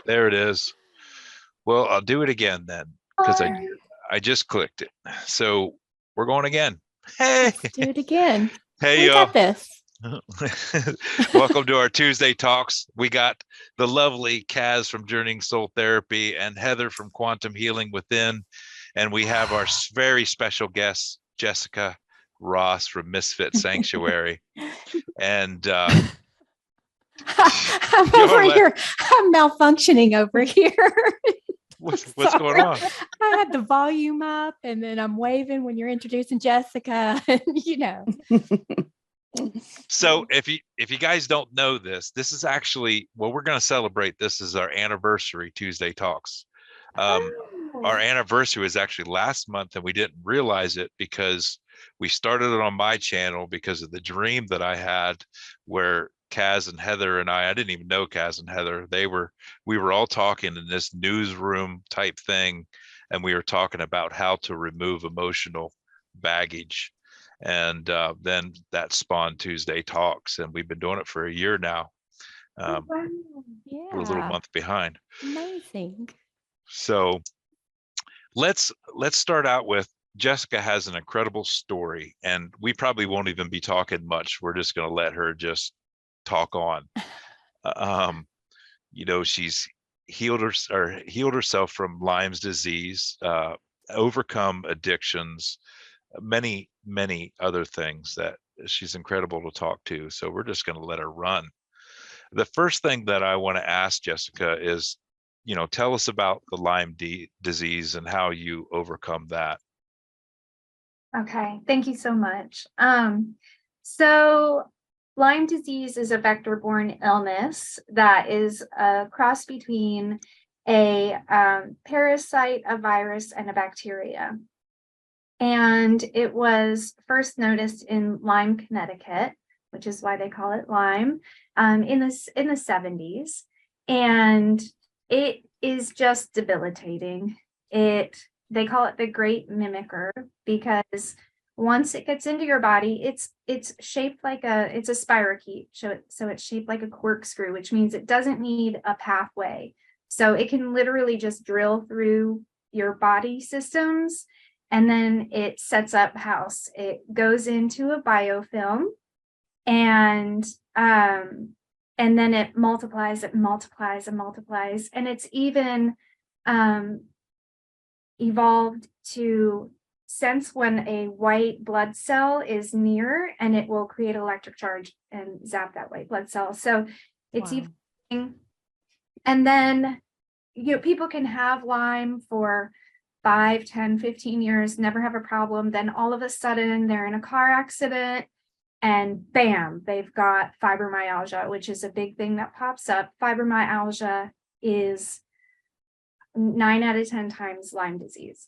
There it is. Well, I'll do it again then, because I just clicked it. So we're going again. Hey, Let's do it again. hey, We y'all. got this. Welcome to our Tuesday talks. We got the lovely Kaz from Journeying Soul Therapy and Heather from Quantum Healing Within. And we have our very special guest, Jessica Ross from Misfit Sanctuary. And I'm y'all over here. I'm malfunctioning over here. what's going on? I had the volume up and then I'm waving when you're introducing Jessica. So if you guys don't know this, this is actually, well, we're going to celebrate. This is our anniversary Tuesday talks. Our anniversary was actually last month, and we didn't realize it because we started it on my channel because of the dream that I had where Kaz and Heather and I didn't even know Kaz and Heather. We were all talking in this newsroom type thing, and we were talking about how to remove emotional baggage. And then that spawned Tuesday talks, and we've been doing it for a year now. Wow. We're a little month behind. Amazing. So let's start out with Jessica has an incredible story, and we probably won't even be talking much. We're just going to let her just talk on. She's healed herself from Lyme's disease, overcome addictions, many other things that she's incredible to talk to. So we're just going to let her run. The first thing that I want to ask Jessica is, tell us about the Lyme disease and how you overcome that. Okay, thank you so much. So Lyme disease is a vector-borne illness that is a cross between a parasite, a virus, and a bacteria. And it was first noticed in Lyme, Connecticut, which is why they call it Lyme, in the 70s. And it is just debilitating. They call it the great mimicker because once it gets into your body, it's shaped like it's a spirochete. So it's shaped like a corkscrew, which means it doesn't need a pathway. So it can literally just drill through your body systems, and then it sets up house. It goes into a biofilm, and then it multiplies, and multiplies. And it's even evolved to sense when a white blood cell is near, and it will create electric charge and zap that white blood cell. So it's evolving. And then people can have Lyme for 5, 10, 15 years, never have a problem. Then all of a sudden they're in a car accident and bam, they've got fibromyalgia, which is a big thing that pops up. Fibromyalgia is 9 out of 10 times Lyme disease.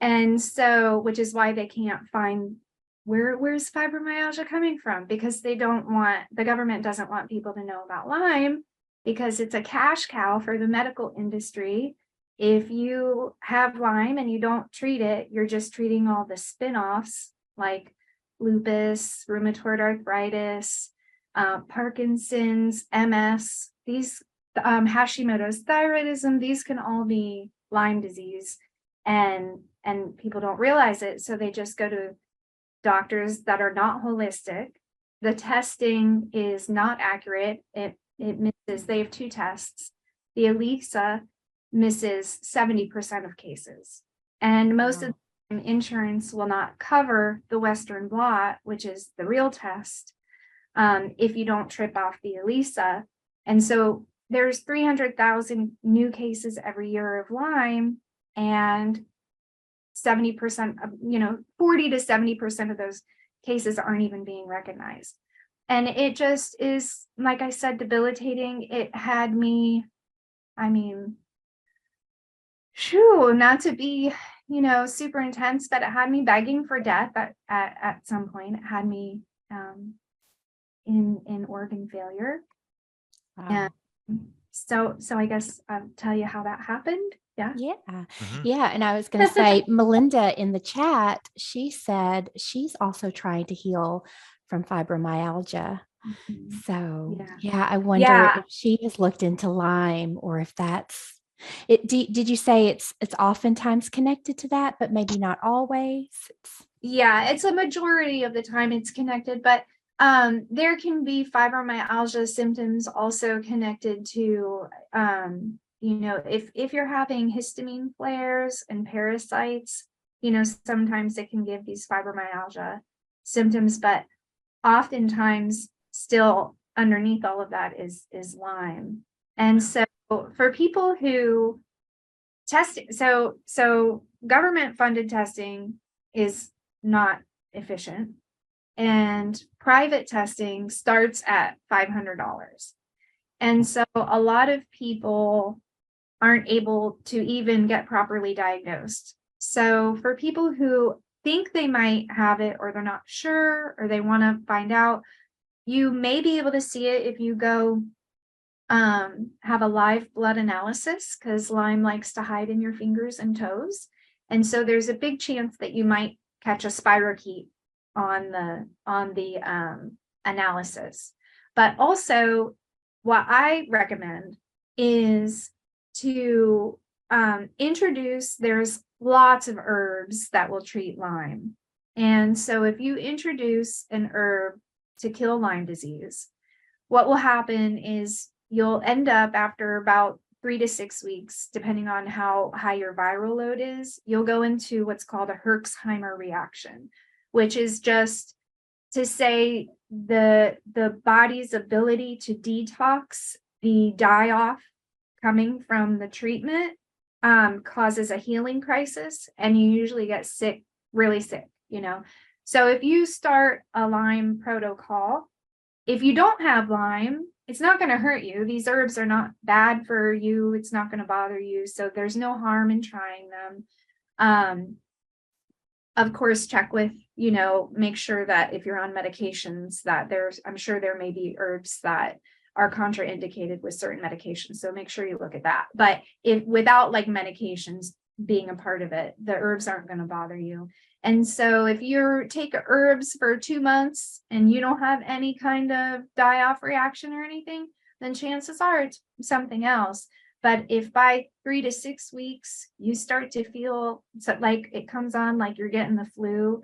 And so, which is why they can't find where's fibromyalgia coming from, because the government doesn't want people to know about Lyme because it's a cash cow for the medical industry. If you have Lyme and you don't treat it, you're just treating all the spin-offs like lupus, rheumatoid arthritis, Parkinson's, MS, these Hashimoto's thyroidism, these can all be Lyme disease, and people don't realize it. So they just go to doctors that are not holistic. The testing is not accurate. It misses. They have 2 tests. The ELISA misses 70% of cases. And most of the insurance will not cover the Western blot, which is the real test, if you don't trip off the ELISA. And so there's 300,000 new cases every year of Lyme, and 70% of, 40 to 70% of those cases aren't even being recognized. And it just is, like I said, debilitating. It had me, not to be, super intense, but it had me begging for death at some point. It had me in organ failure. Wow. And so I guess I'll tell you how that happened. Yeah. Mm-hmm. Yeah. And I was going to say, Melinda in the chat, she said she's also trying to heal from fibromyalgia. Mhm. So, Yeah. yeah, I wonder Yeah. if she has looked into Lyme or if that's it. Did you say it's oftentimes connected to that, but maybe not always? Yeah, it's a majority of the time it's connected, but there can be fibromyalgia symptoms also connected to if you're having histamine flares and parasites, sometimes it can give these fibromyalgia symptoms, but oftentimes still underneath all of that is Lyme. And so for people who so government funded testing is not efficient, and private testing starts at $500. And so a lot of people aren't able to even get properly diagnosed. So for people who think they might have it, or they're not sure, or they want to find out, you may be able to see it if you go have a live blood analysis, because Lyme likes to hide in your fingers and toes. And so there's a big chance that you might catch a spirochete on the analysis. But also, what I recommend is to introduce, there's lots of herbs that will treat Lyme. And so if you introduce an herb to kill Lyme disease, what will happen is you'll end up, after about 3 to 6 weeks, depending on how high your viral load is, you'll go into what's called a Herxheimer reaction, which is just to say the body's ability to detox the die-off coming from the treatment causes a healing crisis, and you usually get sick, really sick. So if you start a Lyme protocol, if you don't have Lyme, it's not going to hurt you. These herbs are not bad for you. It's not going to bother you. So there's no harm in trying them. Of course, check with, make sure that if you're on medications, that I'm sure there may be herbs that are contraindicated with certain medications. So make sure you look at that. But if without like medications being a part of it, the herbs aren't going to bother you. And so if you take herbs for 2 months and you don't have any kind of die-off reaction or anything, then chances are it's something else. But if by 3 to 6 weeks you start to feel like it comes on like you're getting the flu,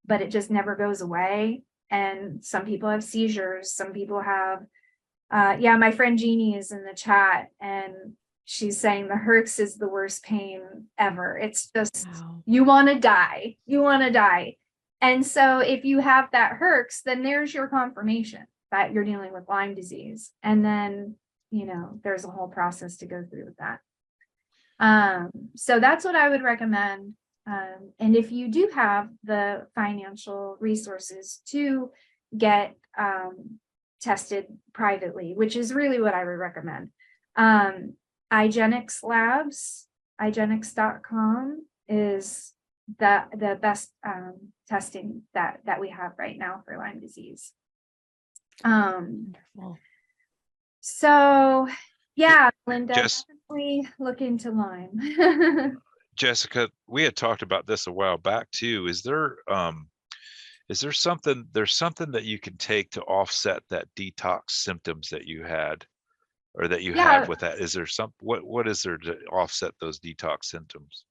but it just never goes away, and some people have seizures, some people have, my friend Jeannie is in the chat, and she's saying the Herx is the worst pain ever. It's just, Wow. you want to die. You want to die. And so if you have that Herx, then there's your confirmation that you're dealing with Lyme disease. And then, there's a whole process to go through with that. So that's what I would recommend. And if you do have the financial resources to get tested privately, which is really what I would recommend. IGeneX Labs, IGeneX.com is the best testing that we have right now for Lyme disease. Wonderful. So yeah, Linda, Just definitely look into Lyme. Jessica, we had talked about this a while back too. Is there something that you can take to offset that detox symptoms that you had, or that you have with that? Is there what is there to offset those detox symptoms?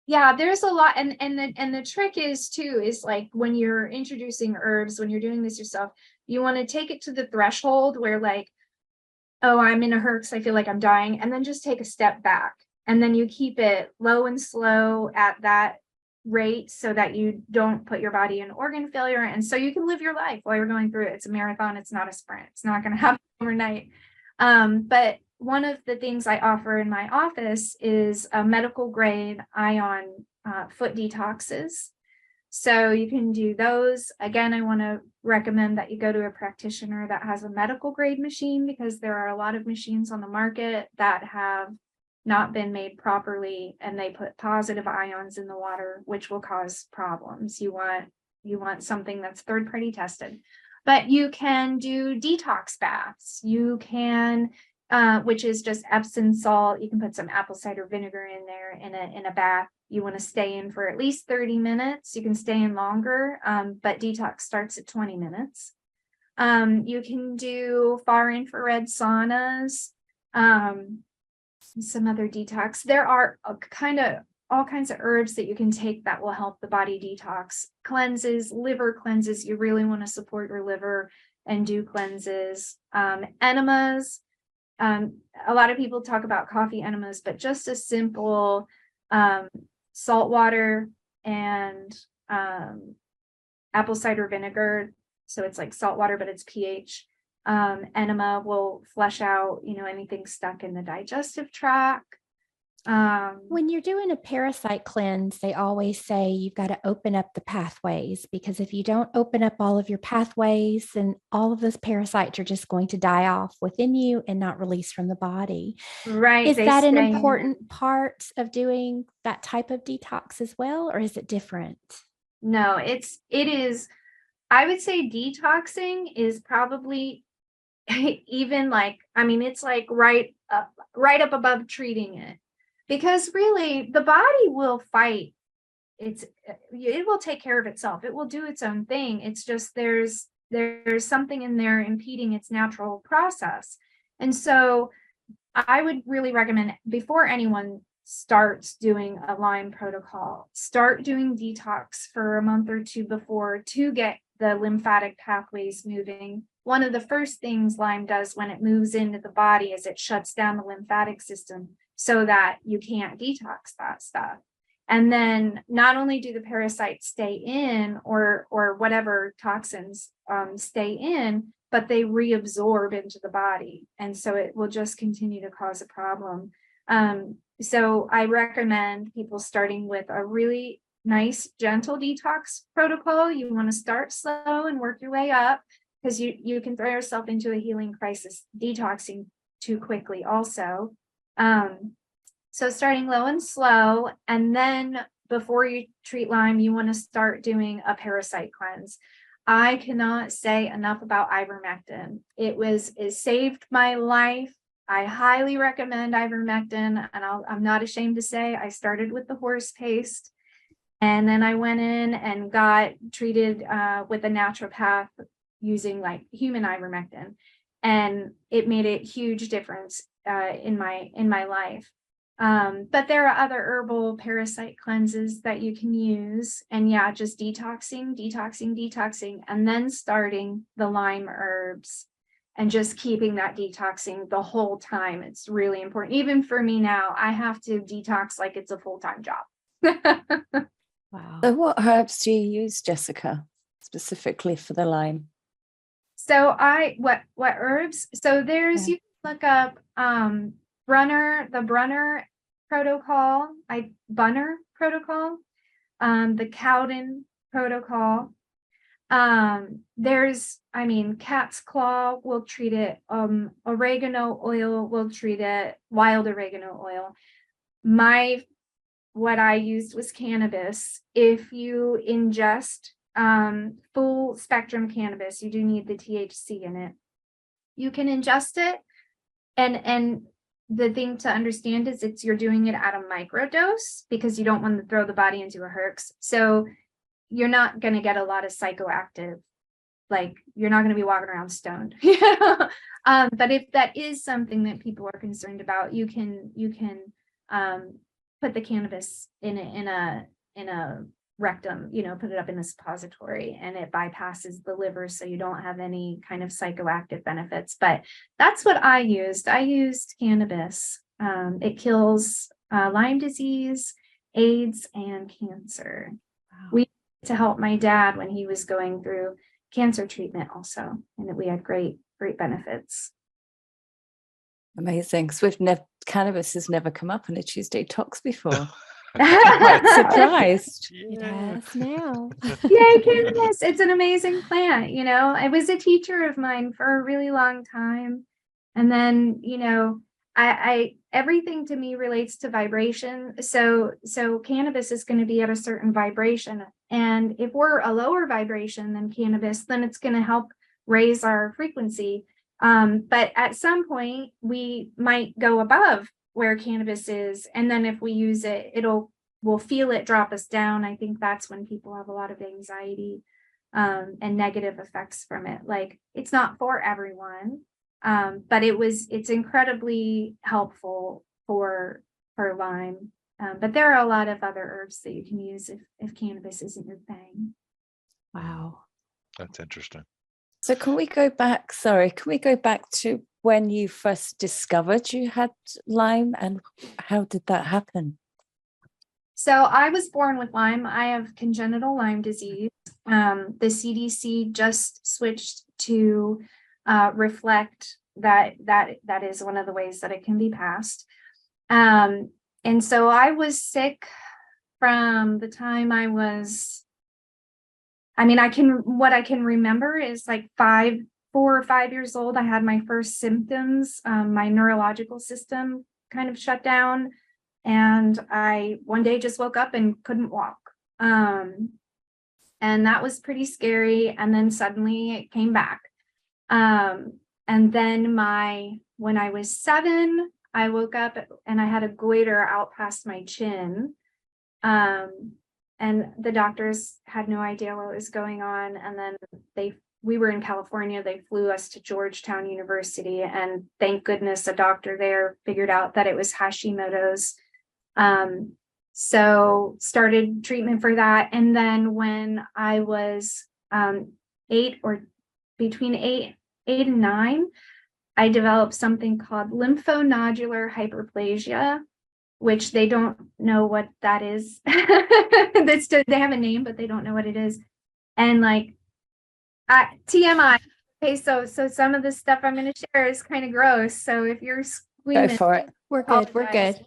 Yeah, there's a lot, and the trick is like when you're introducing herbs, when you're doing this yourself, you want to take it to the threshold where like, oh, I'm in a Herx, I feel like I'm dying, and then just take a step back, and then you keep it low and slow at that rate so that you don't put your body in organ failure, and so you can live your life while you're going through it. It's a marathon, it's not a sprint. It's not going to happen overnight. But one of the things I offer in my office is a medical grade ion foot detoxes. So you can do those. Again, I want to recommend that you go to a practitioner that has a medical grade machine, because there are a lot of machines on the market that have not been made properly, and they put positive ions in the water, which will cause problems. You want something that's third-party tested. But you can do detox baths. You can, which is just Epsom salt. You can put some apple cider vinegar in there in a bath. You want to stay in for at least 30 minutes. You can stay in longer, but detox starts at 20 minutes. You can do far infrared saunas, some other detox. There are all kinds of herbs that you can take that will help the body detox. Cleanses, liver cleanses. You really want to support your liver and do cleanses. Enemas. A lot of people talk about coffee enemas, but just a simple salt water and apple cider vinegar. So it's like salt water, but it's pH. Enema will flush out, anything stuck in the digestive tract. When you're doing a parasite cleanse, they always say you've got to open up the pathways, because if you don't open up all of your pathways, then all of those parasites are just going to die off within you and not release from the body. Right. Is that an important part of doing that type of detox as well, or is it different? No, it is. I would say detoxing is probably even it's like right up above treating it. Because really, the body will fight. It will take care of itself. It will do its own thing. It's just there's something in there impeding its natural process. And so I would really recommend, before anyone starts doing a Lyme protocol, start doing detox for a month or two before, to get the lymphatic pathways moving. One of the first things Lyme does when it moves into the body is it shuts down the lymphatic system, so that you can't detox that stuff. And then not only do the parasites stay in, or whatever toxins stay in, but they reabsorb into the body. And so it will just continue to cause a problem. So I recommend people starting with a really nice, gentle detox protocol. You want to start slow and work your way up, because you can throw yourself into a healing crisis detoxing too quickly also. So starting low and slow, and then before you treat Lyme, you want to start doing a parasite cleanse. I cannot say enough about ivermectin. It saved my life. I highly recommend ivermectin, and I'm not ashamed to say I started with the horse paste, and then I went in and got treated with a naturopath using like human ivermectin, and it made a huge difference in my life. But there are other herbal parasite cleanses that you can use, and just detoxing, and then starting the Lyme herbs and just keeping that detoxing the whole time. It's really important. Even for me now, I have to detox like it's a full-time job. Wow. So what herbs do you use, Jessica, specifically for the Lyme? So what herbs? So there's, you can look up the Brunner protocol, Bunner protocol, the Cowden protocol. There's, cat's claw will treat it. Oregano oil will treat it. Wild oregano oil. What I used was cannabis. If you ingest full spectrum cannabis, you do need the THC in it. You can ingest it, and the thing to understand is you're doing it at a microdose, because you don't want to throw the body into a herx. So you're not going to get a lot of psychoactive, like you're not going to be walking around stoned. But if that is something that people are concerned about, you can put the cannabis in a rectum, put it up in a suppository, and it bypasses the liver, so you don't have any kind of psychoactive benefits. But that's what I used. I used cannabis. It kills Lyme disease, AIDS, and cancer. Wow. We to help my dad when he was going through cancer treatment also, and we had great benefits. Amazing. So cannabis has never come up on a Tuesday Talks before. I'm quite surprised. It has now. Yay, cannabis. It's an amazing plant. It was a teacher of mine for a really long time. And then, I everything to me relates to vibration. So cannabis is going to be at a certain vibration. And if we're a lower vibration than cannabis, then it's going to help raise our frequency. But at some point we might go above where cannabis is. And then if we use it, we'll feel it drop us down. I think that's when people have a lot of anxiety. and negative effects from it. Like, it's not for everyone, but it's incredibly helpful for Lyme. But there are a lot of other herbs that you can use if cannabis isn't your thing. Wow. That's interesting. So can we go back to when you first discovered you had Lyme, and how did that happen? So I was born with Lyme. I have congenital Lyme disease. The CDC just switched to reflect that is one of the ways that it can be passed. And so I was sick from the time what I can remember is like 4 or 5 years old. I had my first symptoms. My neurological system kind of shut down, and I one day just woke up and couldn't walk. And that was pretty scary. And then suddenly it came back. And then when I was 7, I woke up and I had a goiter out past my chin. And the doctors had no idea what was going on. And then we were in California. They flew us to Georgetown University, and thank goodness a doctor there figured out that it was Hashimoto's. So started treatment for that. And then when I was 8, or between 8 and 9, I developed something called lymphonodular hyperplasia, which they don't know what that is. They have a name, but they don't know what it is. And like, TMI. Okay, so some of the stuff I'm going to share is kind of gross. So if you're squeamish, Go for it. We're good. We're good.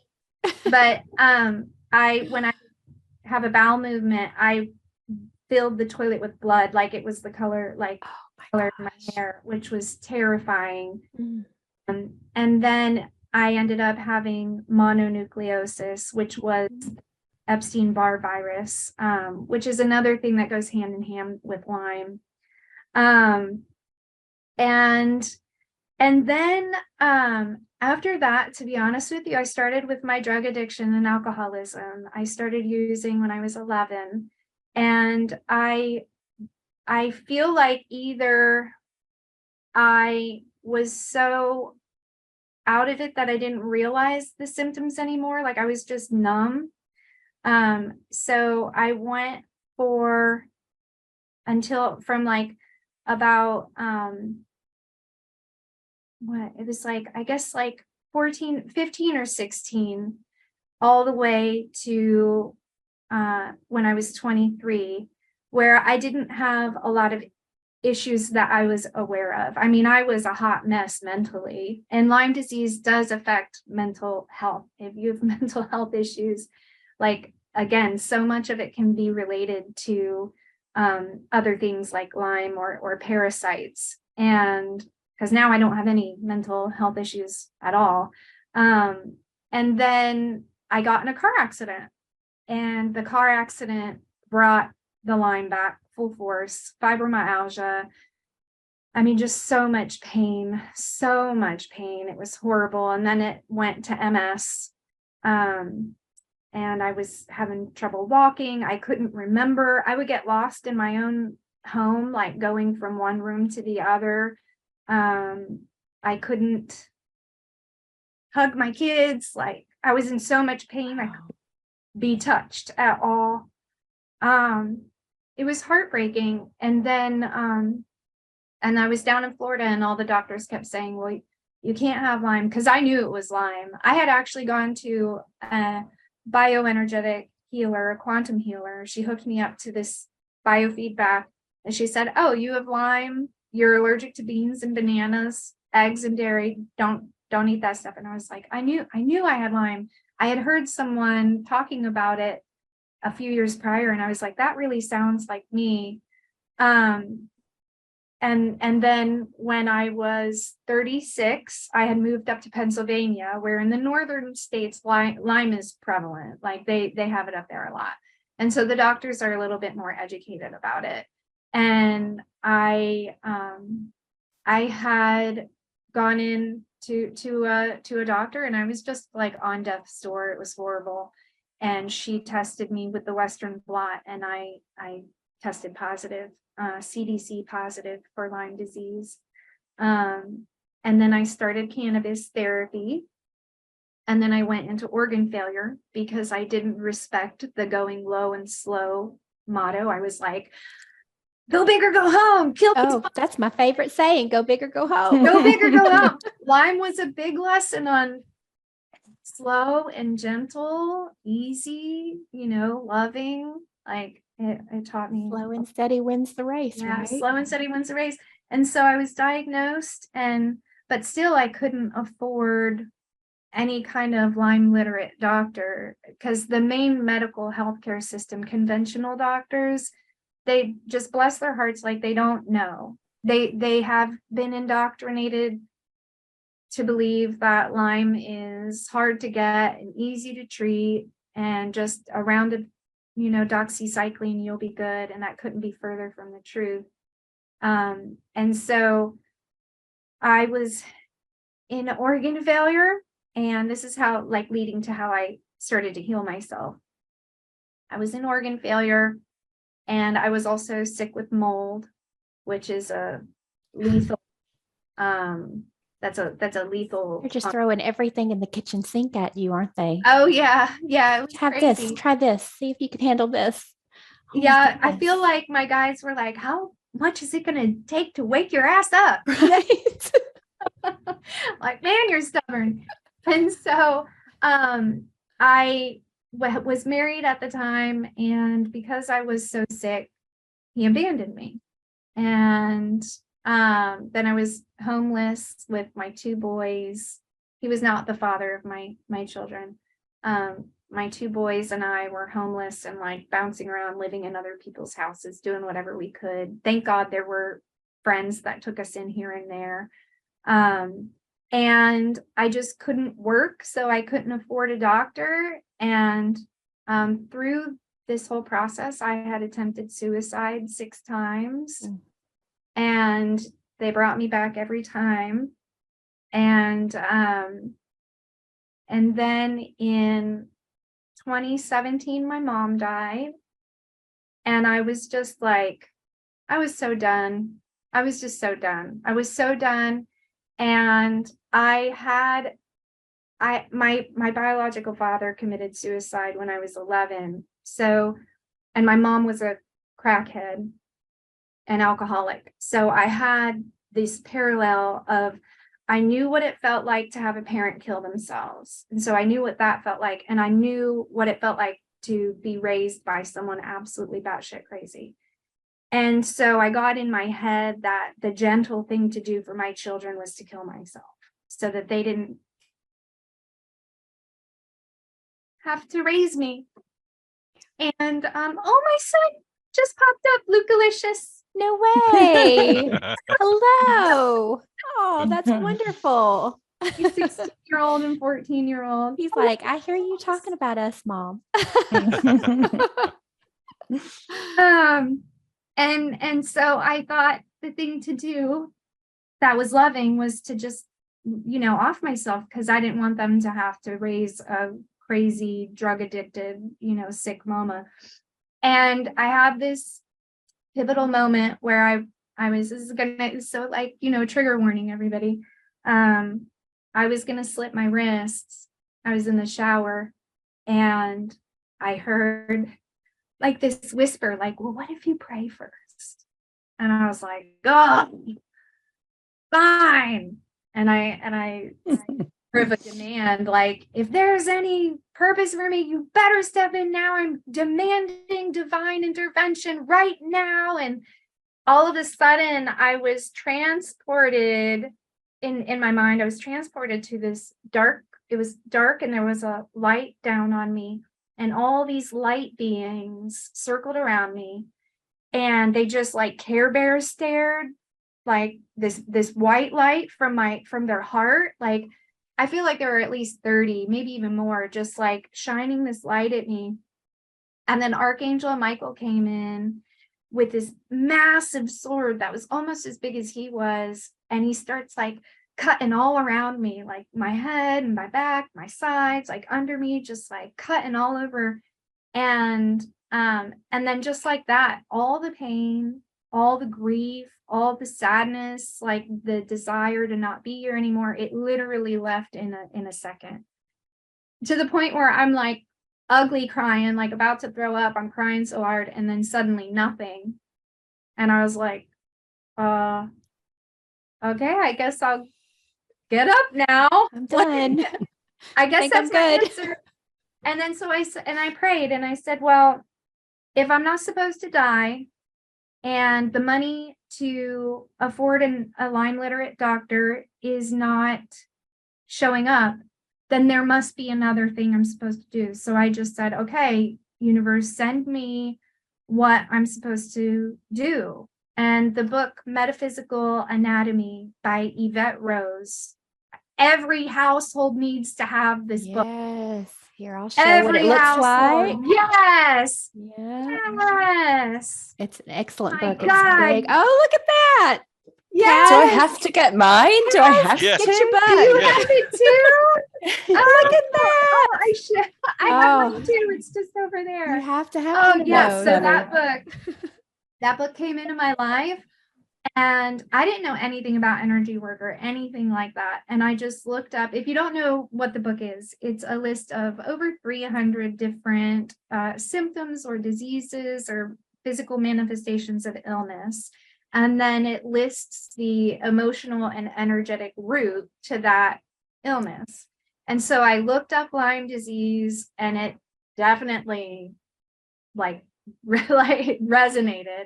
But when I have a bowel movement, I filled the toilet with blood, like it was the color, color of my hair, which was terrifying. And then I ended up having mononucleosis, which was Epstein-Barr virus, which is another thing that goes hand in hand with Lyme. And then after that, to be honest with you, I started with my drug addiction and alcoholism. I started using when I was 11, and I feel like either I was so out of it that I didn't realize the symptoms anymore. Like, I was just numb. So I went from like about it was like, I guess like 15 or 16, all the way to when I was 23, where I didn't have a lot of issues that I was aware of. I mean, I was a hot mess mentally, and Lyme disease does affect mental health. If you have mental health issues, like, again, so much of it can be related to other things like Lyme or parasites. And because now I don't have any mental health issues at all. And then I got in a car accident, and the car accident brought the Lyme back full force, fibromyalgia. I mean, just so much pain. It was horrible. And then it went to MS. And I was having trouble walking. I couldn't remember. I would get lost in my own home, like going from one room to the other. I couldn't hug my kids. Like, I was in so much pain, I couldn't be touched at all. It was heartbreaking. And then, and I was down in Florida, and all the doctors kept saying, well, you can't have Lyme, because I knew it was Lyme. I had actually gone to a bioenergetic healer, a quantum healer. She hooked me up to this biofeedback, and she said, oh, you have Lyme, you're allergic to beans and bananas, eggs and dairy, don't eat that stuff. And I was like, I knew I had Lyme. I had heard someone talking about it a few years prior, and I was like, that really sounds like me. And then when I was 36, I had moved up to Pennsylvania, where in the northern states, Lyme is prevalent. Like, they have it up there a lot. And so the doctors are a little bit more educated about it. And I had gone in to a doctor, and I was just like on death's door. It was horrible. And she tested me with the Western blot, and I tested positive, CDC positive for Lyme disease. And then I started cannabis therapy. And then I went into organ failure because I didn't respect the going low and slow motto. I was like, go big or go home, kill Oh, that's my favorite saying. Go big or go home. go big or go home. Lyme was a big lesson on slow and gentle, easy, loving. Like it taught me Slow and steady wins the race, yeah, right? slow and steady wins the race. And so I was diagnosed, but still I couldn't afford any kind of Lyme literate doctor, because the main medical healthcare system, conventional doctors, they just bless their hearts, like they don't know. They have been indoctrinated to believe that Lyme is hard to get and easy to treat, and just a round of doxycycline, you'll be good. And that couldn't be further from the truth. And so I was in organ failure, and this is how, like, leading to how I started to heal myself. I was in organ failure, and I was also sick with mold, which is a lethal, that's a lethal. They're just throwing everything in the kitchen sink at you, aren't they? Oh yeah. It was Have crazy. this, try this, see if you can handle this. Oh, Yeah, I goodness. feel like my guys were like, how much is it going to take to wake your ass up? Right. Like, man, you're stubborn. And so I was married at the time, and because I was so sick, he abandoned me. And then I was homeless with my 2 boys. He was not the father of my children. My 2 boys and I were homeless and like bouncing around, living in other people's houses, doing whatever we could. Thank God there were friends that took us in here and there. And I just couldn't work, so I couldn't afford a doctor. And through this whole process, I had attempted suicide 6 times. And they brought me back every time. And then in 2017, my mom died. And I was just like, I was so done. I was just so done. I was so done. And my biological father committed suicide when I was 11. So, and my mom was a crackhead and alcoholic. So I had this parallel of, I knew what it felt like to have a parent kill themselves. And so I knew what that felt like. And I knew what it felt like to be raised by someone absolutely batshit crazy. And so I got in my head that the gentle thing to do for my children was to kill myself, so that they didn't have to raise me. And oh, my son just popped up, Lucalicious. No way. Hello. Oh, that's wonderful. He's 16-year-old and 14-year-old. He's like, I hear you talking about us, Mom. And so I thought the thing to do that was loving was to just, off myself, because I didn't want them to have to raise a crazy, drug addicted, sick mama. And I had this pivotal moment where so like, trigger warning, everybody. I was gonna slit my wrists. I was in the shower, and I heard like this whisper, like, well, what if you pray first? And I was like, oh, fine. And I of a demand, like, if there's any purpose for me, you better step in now. I'm demanding divine intervention right now. And all of a sudden I was transported in my mind. I was transported to this dark, it was dark, and there was a light down on me, and all these light beings circled around me, and they just like Care Bear stared, like this white light from their heart. Like, I feel like there were at least 30, maybe even more, just like shining this light at me. And then Archangel Michael came in with this massive sword that was almost as big as he was. And he starts like cutting all around me, like my head and my back, my sides, like under me, just like cutting all over. And And then just like that, all the pain, all the grief, all the sadness, like the desire to not be here anymore, it literally left in a second. To the point where I'm like ugly crying, like about to throw up. I'm crying so hard, and then suddenly nothing. And I was like, okay, I guess I'll get up now. I'm done. I guess think that's I'm my good. answer. And then so I prayed and I said, well, if I'm not supposed to die and the money to afford a Lyme literate doctor is not showing up, then there must be another thing I'm supposed to do. So I just said, okay, universe, send me what I'm supposed to do. And the book Metaphysical Anatomy by Yvette Rose, every household needs to have this book. Yes. Here, I'll show what it looks like. Yes. Yeah. Yes. It's an excellent My book. It's God. big. Oh, look at that. Yes. Do I have to get mine? Do I have Yes. to? Get your Do you book. Yeah. have it too? Oh, look at that. I should. I have one too. It's just over there. You have to have Oh one of yes. those. So that book came into my life, and I didn't know anything about energy work or anything like that. And I just looked up. If you don't know what the book is, it's a list of over 300 different symptoms or diseases or physical manifestations of illness. And then it lists the emotional and energetic root to that illness. And so I looked up Lyme disease, and it definitely like resonated.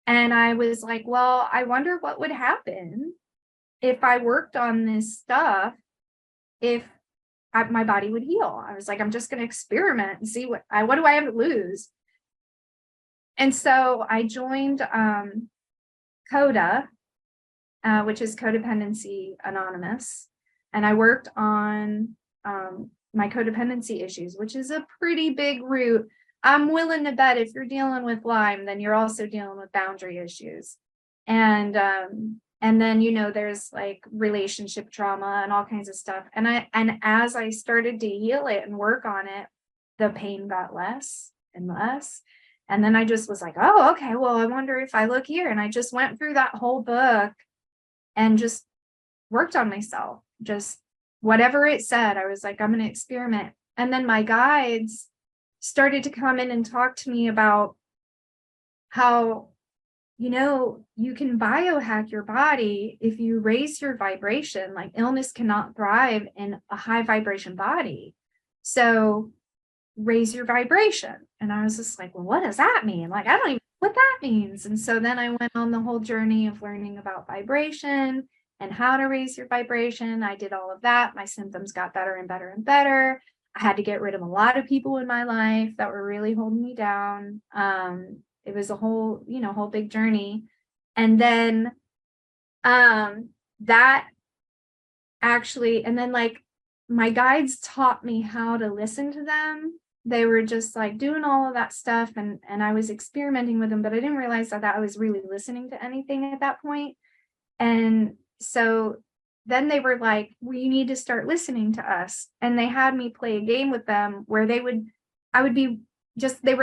And I was like, well, I wonder what would happen if I worked on this stuff, if my body would heal. I was like, I'm just going to experiment and see what do I have to lose? And so I joined CODA, which is Codependency Anonymous. And I worked on my codependency issues, which is a pretty big root. I'm willing to bet if you're dealing with Lyme, then you're also dealing with boundary issues. And then, you know, there's like relationship trauma and all kinds of stuff. And as I started to heal it and work on it, the pain got less and less. And then I just was like, oh, okay, well, I wonder if I look here. And I just went through that whole book and just worked on myself. Just whatever it said, I was like, I'm going to experiment. And then my guides started to come in and talk to me about how, you know, you can biohack your body if you raise your vibration. Like illness cannot thrive in a high vibration body. So raise your vibration. And I was just like, well, what does that mean? Like, I don't even know what that means. And so then I went on the whole journey of learning about vibration and how to raise your vibration. I did all of that. My symptoms got better and better and better. I had to get rid of a lot of people in my life that were really holding me down. It was a whole big journey. And then that actually, and then like my guides taught me how to listen to them. They were just like doing all of that stuff, and I was experimenting with them, but I didn't realize that I was really listening to anything at that point. And so then they were like, well, you need to start listening to us. And they had me play a game with them where they were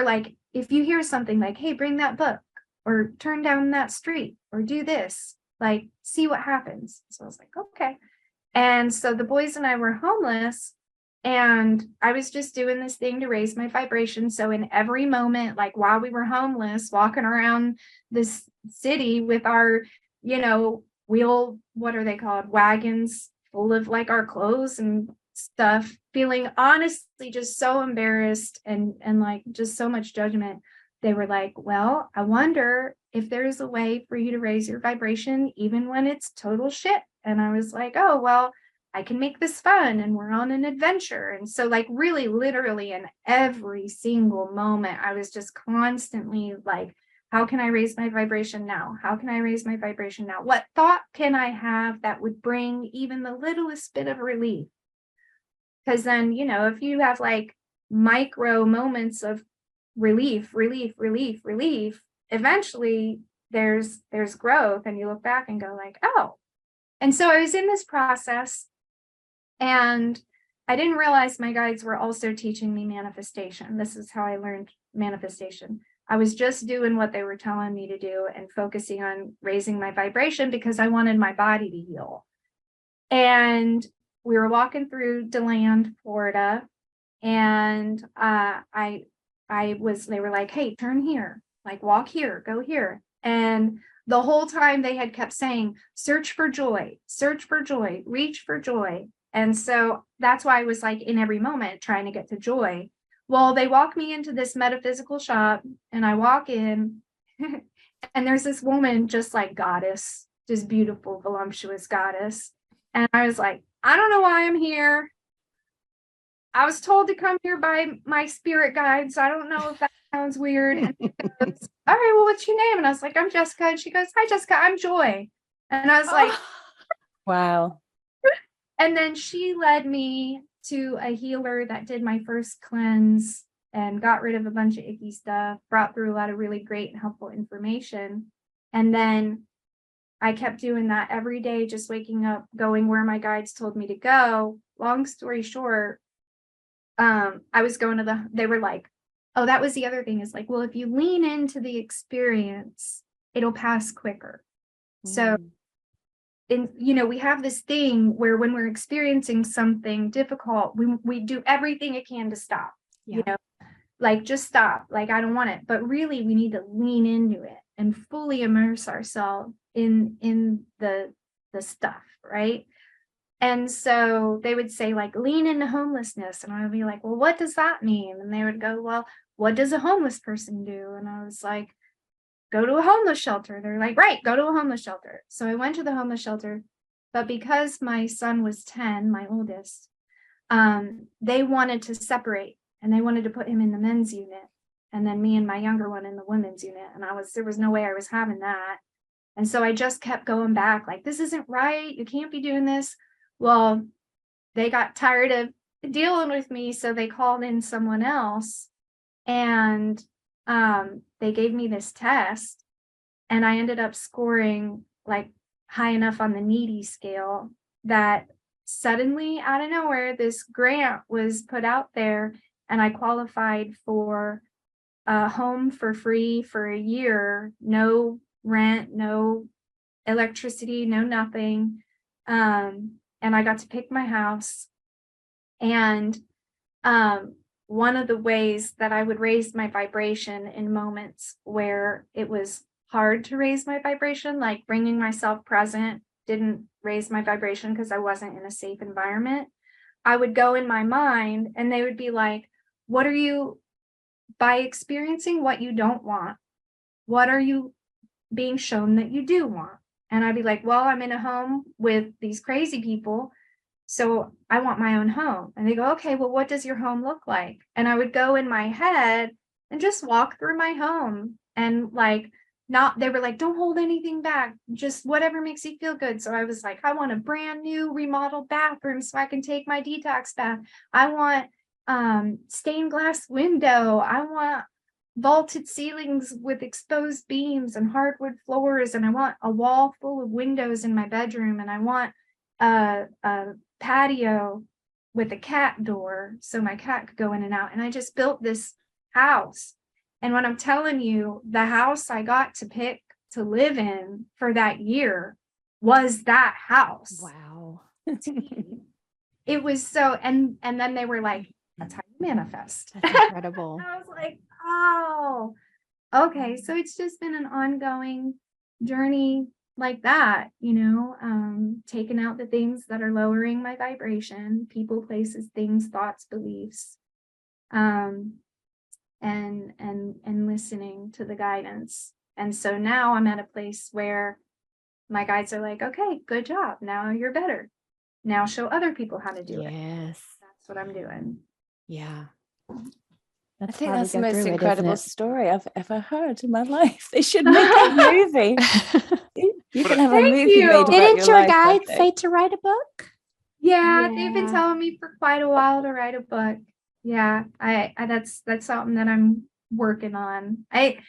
like, if you hear something like, hey, bring that book or turn down that street or do this, like, see what happens. So I was like, okay. And so the boys and I were homeless, and I was just doing this thing to raise my vibration. So in every moment, like while we were homeless, walking around this city with our, what are they called? Wagons full of like our clothes and stuff, feeling honestly just so embarrassed and like just so much judgment. They were like, well, I wonder if there's a way for you to raise your vibration even when it's total shit. And I was like, oh, well, I can make this fun, and we're on an adventure. And so like really literally in every single moment, I was just constantly like, how can I raise my vibration now? How can I raise my vibration now? What thought can I have that would bring even the littlest bit of relief? Because then, if you have like micro moments of relief, eventually there's growth, and you look back and go like, oh. And so I was in this process, and I didn't realize my guides were also teaching me manifestation. This is how I learned manifestation. I was just doing what they were telling me to do and focusing on raising my vibration because I wanted my body to heal. And we were walking through DeLand, Florida, and they were like, hey, turn here, like walk here, go here. And the whole time they had kept saying, search for joy, reach for joy. And so that's why I was like in every moment trying to get to joy. Well, they walk me into this metaphysical shop and I walk in and there's this woman just like goddess, just beautiful, voluptuous goddess. And I was like, I don't know why I'm here. I was told to come here by my spirit guides. I don't know if that sounds weird. And she goes, all right, well, what's your name? And I was like, I'm Jessica. And she goes, hi, Jessica, I'm Joy. And I was like, wow. And then she led me to a healer that did my first cleanse and got rid of a bunch of icky stuff, brought through a lot of really great and helpful information. And then I kept doing that every day, just waking up, going where my guides told me to go. Long story short, I was going to they were like, oh, that was the other thing is like, well, if you lean into the experience, it'll pass quicker. So, we have this thing where when we're experiencing something difficult, we do everything it can to stop, like just stop, like, I don't want it. But really, we need to lean into it and fully immerse ourselves in the stuff, right? And so they would say, like, lean into homelessness. And I would be like, well, what does that mean? And they would go, well, what does a homeless person do? And I was like, go to a homeless shelter. They're like, right, go to a homeless shelter. So I went to the homeless shelter. But because my son was 10, my oldest, they wanted to separate and they wanted to put him in the men's unit. And then me and my younger one in the women's unit. And there was no way I was having that. And so I just kept going back, like, this isn't right. You can't be doing this. Well, they got tired of dealing with me, so they called in someone else, and they gave me this test, and I ended up scoring like high enough on the needy scale that suddenly, out of nowhere, this grant was put out there, and I qualified for a home for free for a year, no rent, no electricity, no nothing. And I got to pick my house. And one of the ways that I would raise my vibration in moments where it was hard to raise my vibration, like bringing myself present didn't raise my vibration because I wasn't in a safe environment, I would go in my mind and they would be like, what are you, by experiencing what you don't want, what are you being shown that you do want? And I'd be like, well, I'm in a home with these crazy people, so I want my own home. And they go, okay, well, what does your home look like? And I would go in my head and just walk through my home and they were like, don't hold anything back, just whatever makes you feel good. So I was like, I want a brand new remodeled bathroom so I can take my detox bath. I want stained glass window. I want vaulted ceilings with exposed beams and hardwood floors, and I want a wall full of windows in my bedroom, and I want a patio with a cat door so my cat could go in and out. And I just built this house. And when I'm telling you, the house I got to pick to live in for that year was that house. Wow. It was so, and then they were like, that's how you manifest. That's incredible. I was like, oh, okay. So it's just been an ongoing journey like that, taking out the things that are lowering my vibration, people, places, things, thoughts, beliefs, and listening to the guidance. And so now I'm at a place where my guides are like, okay, good job. Now you're better. Now show other people how to do it. Yes. That's what I'm doing. Yeah. I think why we that's the go most through it, isn't incredible it? story I've ever heard in my life. They should make a movie. You can have a Thank movie you. made about Didn't your life, I guide think. say to write a book? Yeah, they've been Yeah. telling me for quite a while to write a book. Yeah, I that's something that I'm working on. I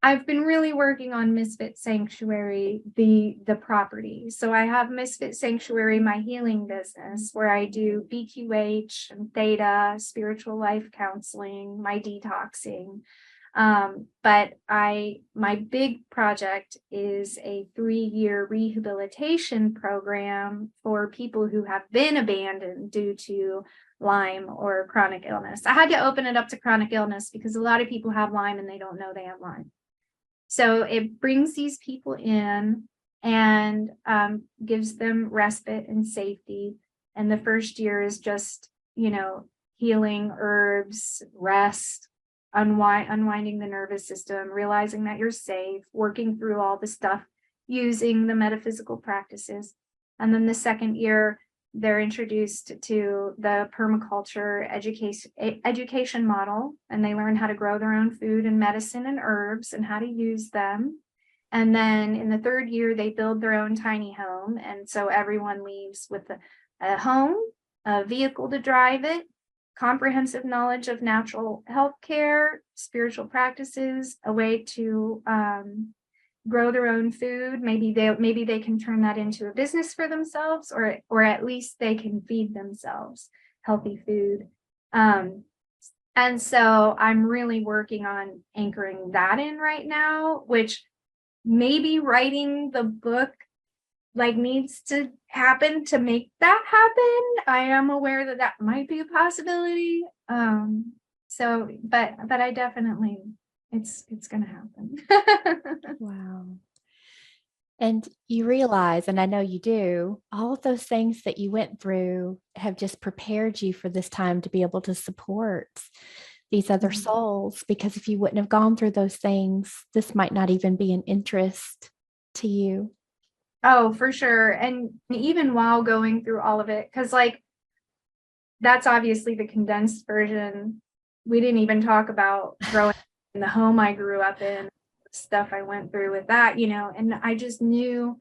I've been really working on Misfit Sanctuary, the property. So I have Misfit Sanctuary, my healing business, where I do BQH and theta, spiritual life counseling, my detoxing. But my big project is a 3-year rehabilitation program for people who have been abandoned due to Lyme or chronic illness. I had to open it up to chronic illness because a lot of people have Lyme and they don't know they have Lyme. So it brings these people in and gives them respite and safety. And the first year is just, healing, herbs, rest, unwinding the nervous system, realizing that you're safe, working through all the stuff, using the metaphysical practices. And then the second year, they're introduced to the permaculture education model, and they learn how to grow their own food and medicine and herbs and how to use them. And then in the third year, they build their own tiny home. And so everyone leaves with a home, a vehicle to drive it, comprehensive knowledge of natural health care, spiritual practices, a way to grow their own food. Maybe they can turn that into a business for themselves, or at least they can feed themselves healthy food. And so I'm really working on anchoring that in right now, which maybe writing the book needs to happen to make that happen. I am aware that might be a possibility. So, but I definitely, it's going to happen. Wow. And you realize, and I know you do, all of those things that you went through have just prepared you for this time to be able to support these other souls, because if you wouldn't have gone through those things, this might not even be an interest to you. Oh, for sure. And even while going through all of it, because that's obviously the condensed version. We didn't even talk about growing in the home I grew up in, stuff I went through with that, and I just knew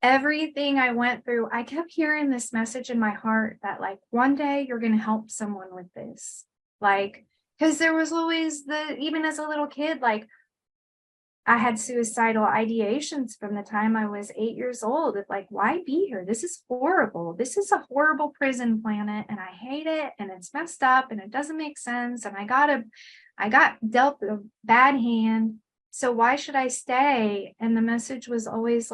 everything I went through. I kept hearing this message in my heart that one day you're going to help someone with this. Because there was always even as a little kid, I had suicidal ideations from the time I was 8 years old. Why be here? This is horrible. This is a horrible prison planet, and I hate it, and it's messed up, and it doesn't make sense. And I got dealt a bad hand. So why should I stay? And the message was always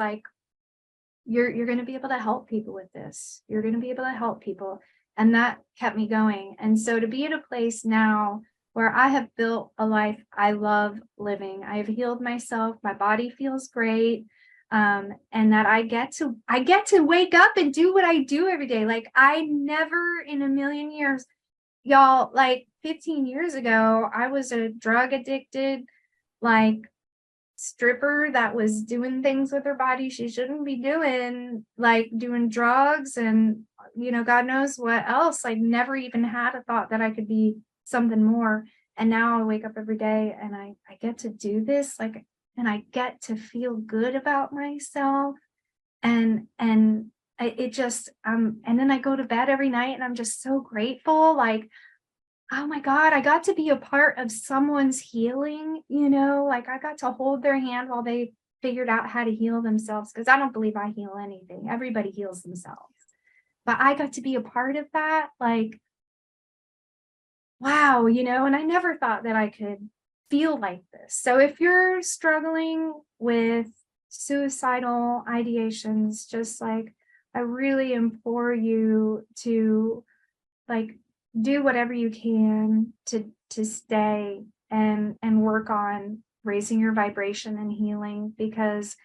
you're going to be able to help people with this. You're going to be able to help people. And that kept me going. And so to be at a place now where I have built a life I love living. I have healed myself. My body feels great. And that I get to wake up and do what I do every day. I never in a million years, y'all, 15 years ago, I was a drug addicted, stripper that was doing things with her body she shouldn't be doing, doing drugs and, God knows what else. I never even had a thought that I could be something more. And now I wake up every day and I get to do this, and I get to feel good about myself. And it just, and then I go to bed every night and I'm just so grateful. Oh my God, I got to be a part of someone's healing, I got to hold their hand while they figured out how to heal themselves. Because I don't believe I heal anything. Everybody heals themselves. But I got to be a part of that. Wow, and I never thought that I could feel like this. So if you're struggling with suicidal ideations, just I really implore you to do whatever you can to stay and work on raising your vibration and healing, because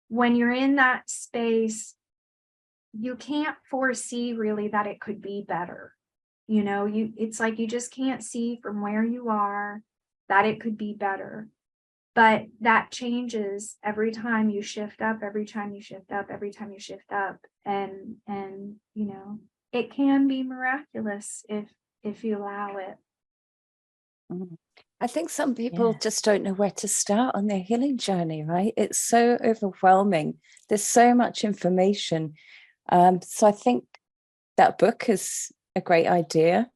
when you're in that space, you can't foresee really that it could be better. It's you just can't see from where you are that it could be better. But that changes every time you shift up, every time you shift up, every time you shift up. And it can be miraculous if you allow it. I think some people just don't know where to start on their healing journey, right? It's so overwhelming. There's so much information. So I think that book is a great idea.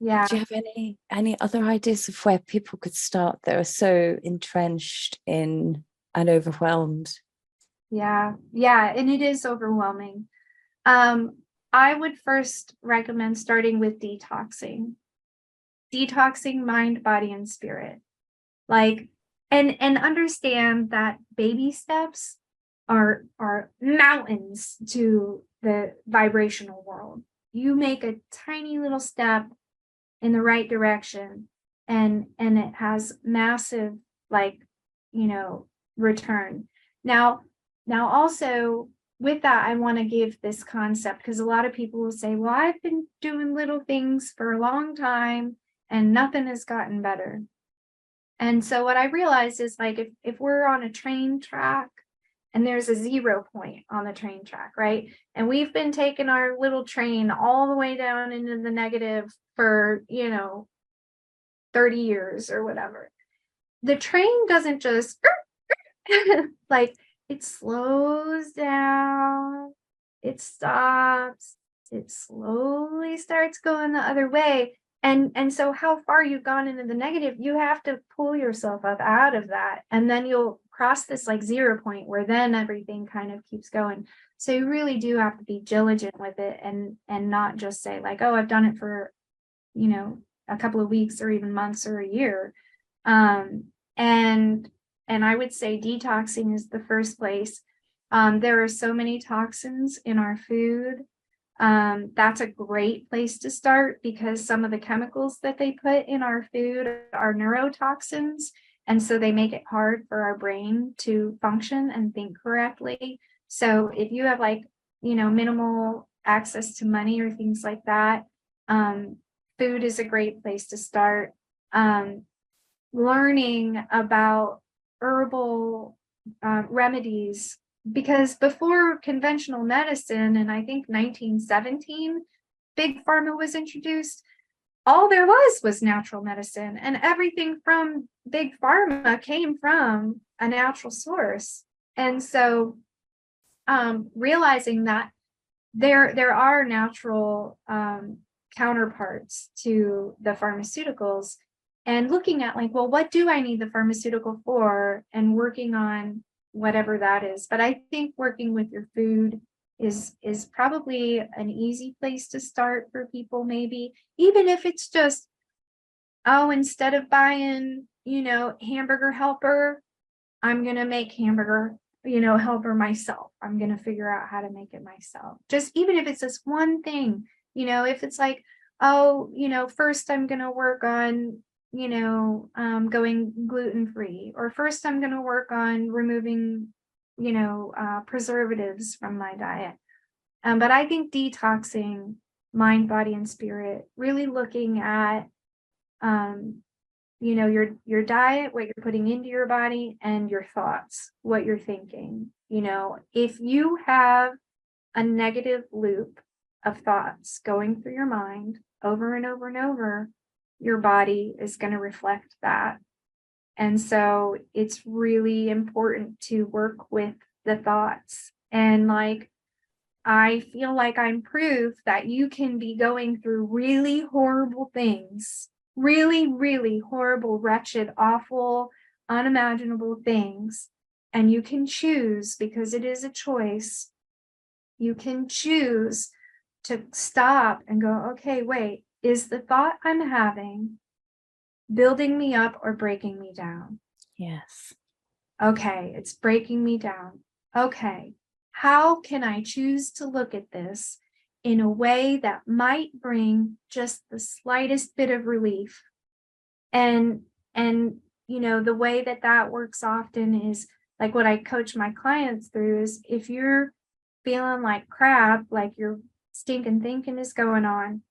Yeah. Do you have any other ideas of where people could start that are so entrenched in and overwhelmed? Yeah. And it is overwhelming. I would first recommend starting with detoxing mind, body, and spirit. Like, and understand that baby steps are mountains to the vibrational world. You make a tiny little step in the right direction, and it has massive, like, return. Now also with that, I want to give this concept, because a lot of people will say, well, I've been doing little things for a long time and nothing has gotten better. And so what I realized is, like, if we're on a train track and there's a 0 point on the train track, right? And we've been taking our little train all the way down into the negative for, 30 years or whatever. The train doesn't just like, it slows down, it stops, it slowly starts going the other way. And so how far you've gone into the negative, you have to pull yourself up out of that. And then you'll cross this like 0 point where then everything kind of keeps going. So you really do have to be diligent with it, and not just say like, oh, I've done it for, a couple of weeks or even months or a year. And I would say detoxing is the first place. There are so many toxins in our food. That's a great place to start, because some of the chemicals that they put in our food are neurotoxins. And so they make it hard for our brain to function and think correctly. So if you have, like, minimal access to money or things like that, food is a great place to start. Learning about herbal remedies, because before conventional medicine, in I think 1917, big pharma was introduced, all there was natural medicine, and everything from big pharma came from a natural source. And so realizing that there are natural counterparts to the pharmaceuticals, and looking at, like, well, what do I need the pharmaceutical for, and working on whatever that is. But I think working with your food is probably an easy place to start for people, maybe, even if it's just, oh, instead of buying, hamburger helper, I'm going to make hamburger, helper myself. I'm going to figure out how to make it myself. Just even if it's just one thing, if it's like, oh, first I'm going to work on, going gluten-free, or first I'm going to work on removing, preservatives from my diet. But I think detoxing mind, body, and spirit, really looking at, your diet, what you're putting into your body, and your thoughts, what you're thinking. If you have a negative loop of thoughts going through your mind over and over and over, your body is going to reflect that. And so it's really important to work with the thoughts. And, like, I feel like I'm proof that you can be going through really horrible things, really, really horrible, wretched, awful, unimaginable things. And you can choose, because it is a choice, you can choose to stop and go, okay, wait, is the thought I'm having building me up or breaking me down? Yes. Okay, it's breaking me down. Okay, how can I choose to look at this in a way that might bring just the slightest bit of relief? And the way that works often is, like, what I coach my clients through is, if you're feeling like crap, like your stinking thinking is going on,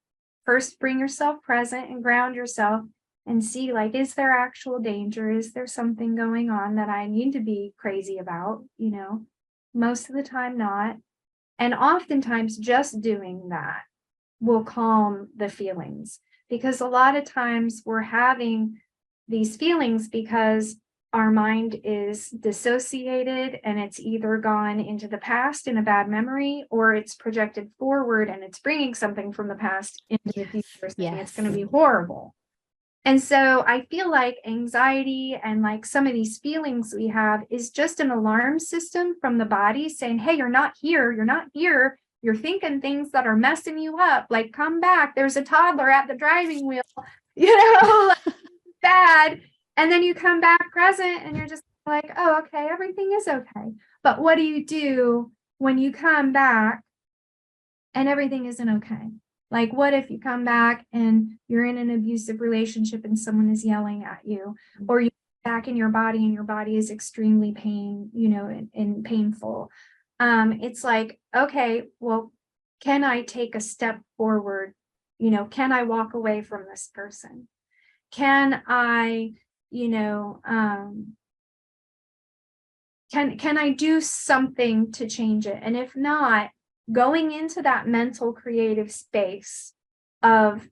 first bring yourself present and ground yourself and see, like, is there actual danger? Is there something going on that I need to be crazy about? Most of the time not. And oftentimes just doing that will calm the feelings, because a lot of times we're having these feelings because our mind is dissociated and it's either gone into the past in a bad memory, or it's projected forward and it's bringing something from the past into the future, saying it's going to be horrible. And so I feel like anxiety and like some of these feelings we have is just an alarm system from the body saying, hey, you're not here. You're not here. You're thinking things that are messing you up. Like, come back. There's a toddler at the driving wheel, like, bad. And then you come back present and you're just like, oh, okay, everything is okay. But what do you do when you come back and everything isn't okay? Like, what if you come back and you're in an abusive relationship and someone is yelling at you, or you're back in your body and your body is extremely and painful? It's like, okay, well, can I take a step forward? Can I walk away from this person? Can I, can I do something to change it? And if not, going into that mental creative space of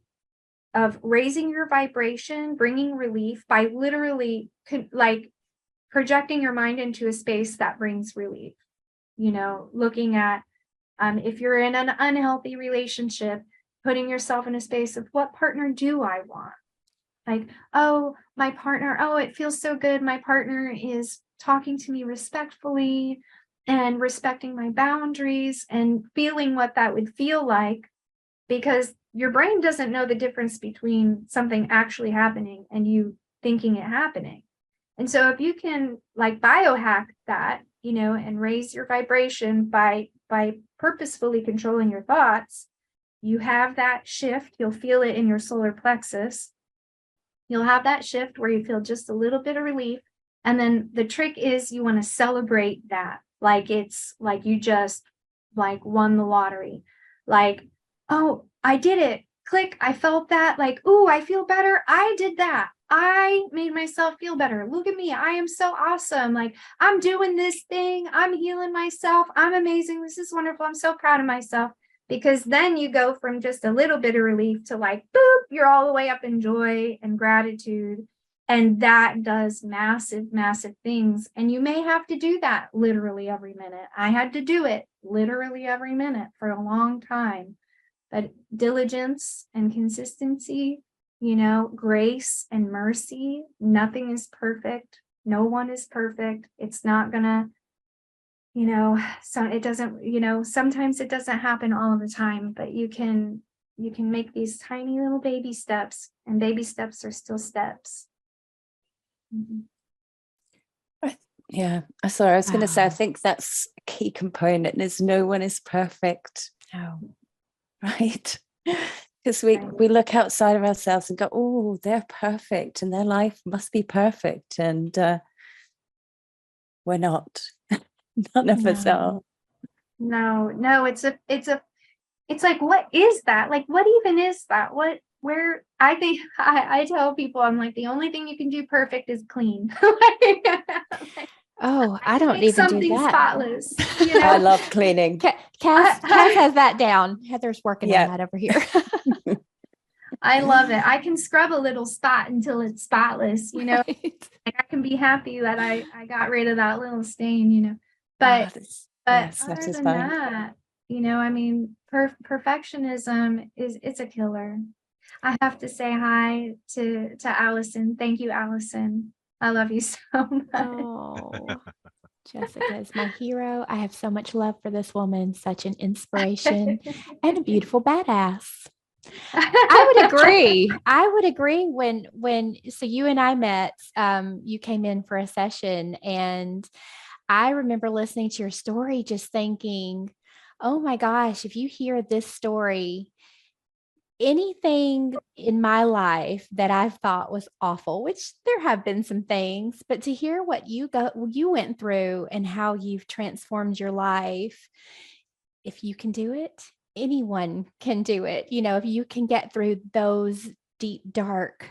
raising your vibration, bringing relief by literally like projecting your mind into a space that brings relief, looking at, if you're in an unhealthy relationship, putting yourself in a space of, what partner do I want? Like, oh, my partner, oh, it feels so good. My partner is talking to me respectfully and respecting my boundaries, and feeling what that would feel like, because your brain doesn't know the difference between something actually happening and you thinking it happening. And so if you can like biohack that, and raise your vibration by purposefully controlling your thoughts, you have that shift. You'll feel it in your solar plexus. You'll have that shift where you feel just a little bit of relief. And then the trick is you want to celebrate that. Like, it's like you just like won the lottery. Like, oh, I did it. Click. I felt that. Like, oh, I feel better. I did that. I made myself feel better. Look at me. I am so awesome. Like, I'm doing this thing. I'm healing myself. I'm amazing. This is wonderful. I'm so proud of myself. Because then you go from just a little bit of relief to like, boop, you're all the way up in joy and gratitude. And that does massive, massive things. And you may have to do that literally every minute. I had to do it literally every minute for a long time. But diligence and consistency, grace and mercy, nothing is perfect. No one is perfect. It's not gonna, so it doesn't, sometimes it doesn't happen all of the time, but you can make these tiny little baby steps, and baby steps are still steps. Yeah, sorry, I was going to say, I think that's a key component, is no one is perfect. No. Right? Because we look outside of ourselves and go, oh, they're perfect and their life must be perfect. And we're not. None of us are. No, it's like, what is that? Like, what even is that? Where I think I tell people, I'm like, the only thing you can do perfect is clean. Oh, I don't even do that. Spotless. I love cleaning. Cass has that down. Heather's working on that over here. I love it. I can scrub a little spot until it's spotless, Right. Like, I can be happy that I got rid of that little stain, But other than that, perfectionism it's a killer. I have to say hi to Allison. Thank you, Allison. I love you so much. Oh, Jessica is my hero. I have so much love for this woman, such an inspiration and a beautiful badass. I would agree when so you and I met, you came in for a session, and I remember listening to your story, just thinking, oh my gosh, if you hear this story, anything in my life that I've thought was awful, which there have been some things, but to hear what you went through and how you've transformed your life, if you can do it, anyone can do it. If you can get through those deep, dark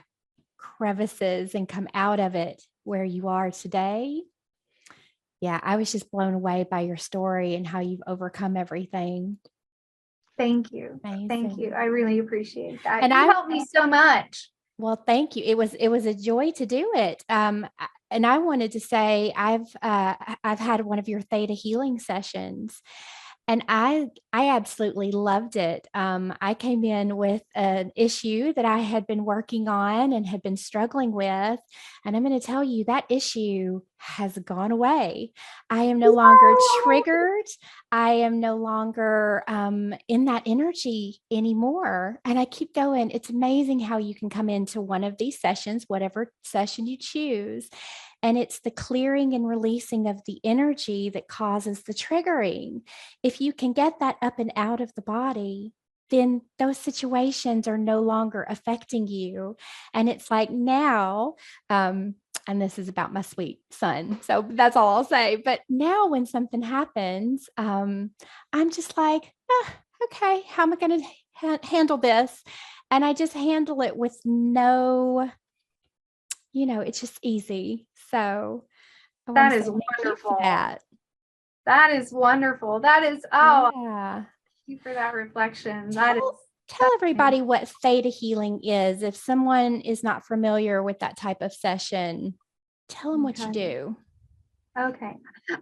crevices and come out of it where you are today. Yeah, I was just blown away by your story and how you've overcome everything. Thank you. Amazing. Thank you. I really appreciate that. And you helped me so much. Well, thank you. It was a joy to do it. and I wanted to say I've had one of your theta healing sessions, and I absolutely loved it. I came in with an issue that I had been working on and had been struggling with, and I'm going to tell you that issue has gone away. I am no longer triggered. I am no longer in that energy anymore. And I keep going. It's amazing how you can come into one of these sessions, whatever session you choose, and it's the clearing and releasing of the energy that causes the triggering. If you can get that up and out of the body, then those situations are no longer affecting you. And it's like now, and this is about my sweet son, so that's all I'll say. But now when something happens, I'm just like, okay, how am I going to handle this? And I just handle it with no, it's just easy. So I want That to is say thank you wonderful. for that. That is wonderful. That is, oh, Yeah. thank you for that reflection. That is. Tell everybody what theta healing is. If someone is not familiar with that type of session, tell them what you do. Okay.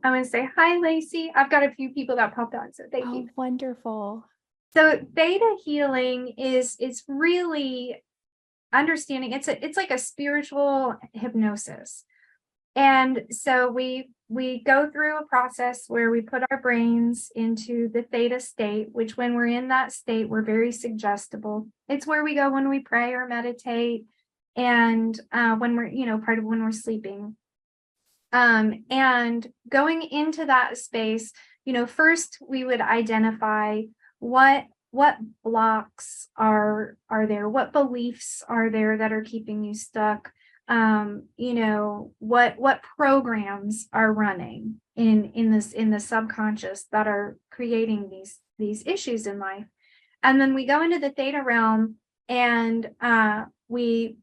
I'm going to say hi, Lacey. I've got a few people that popped on, so thank you. Wonderful. So theta healing is really understanding. It's like a spiritual hypnosis. And so we go through a process where we put our brains into the theta state, which when we're in that state, we're very suggestible. It's where we go when we pray or meditate, and when we're, part of when we're sleeping. And going into that space, first we would identify what blocks are there, what beliefs are there that are keeping you stuck, what programs are running in the subconscious that are creating these issues in life. And then we go into the theta realm and we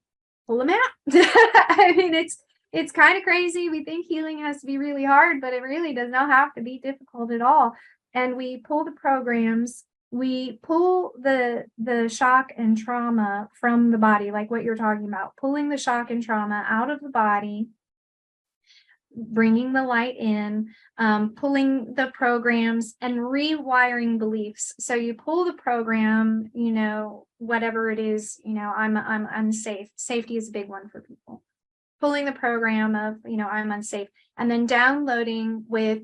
pull them out. I mean, it's kind of crazy. We think healing has to be really hard, but it really does not have to be difficult at all. And we pull the programs, we pull the shock and trauma from the body, like what you're talking about, pulling the shock and trauma out of the body, bringing the light in, pulling the programs and rewiring beliefs. So you pull the program, whatever it is, I'm unsafe. Safety is a big one for people. Pulling the program of, I'm unsafe, and then downloading with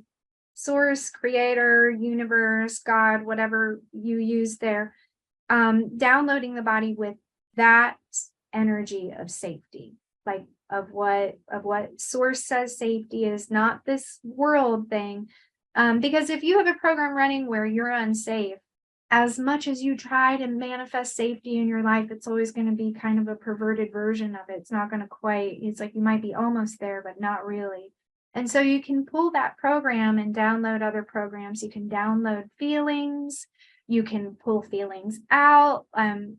source, creator, universe, God, whatever you use there, downloading the body with that energy of safety, like of what source says safety is, not this world thing. Because if you have a program running where you're unsafe, as much as you try to manifest safety in your life, it's always going to be kind of a perverted version of it. It's not going to quite, it's like you might be almost there, but not really. And so you can pull that program and download other programs. You can download feelings. You can pull feelings out.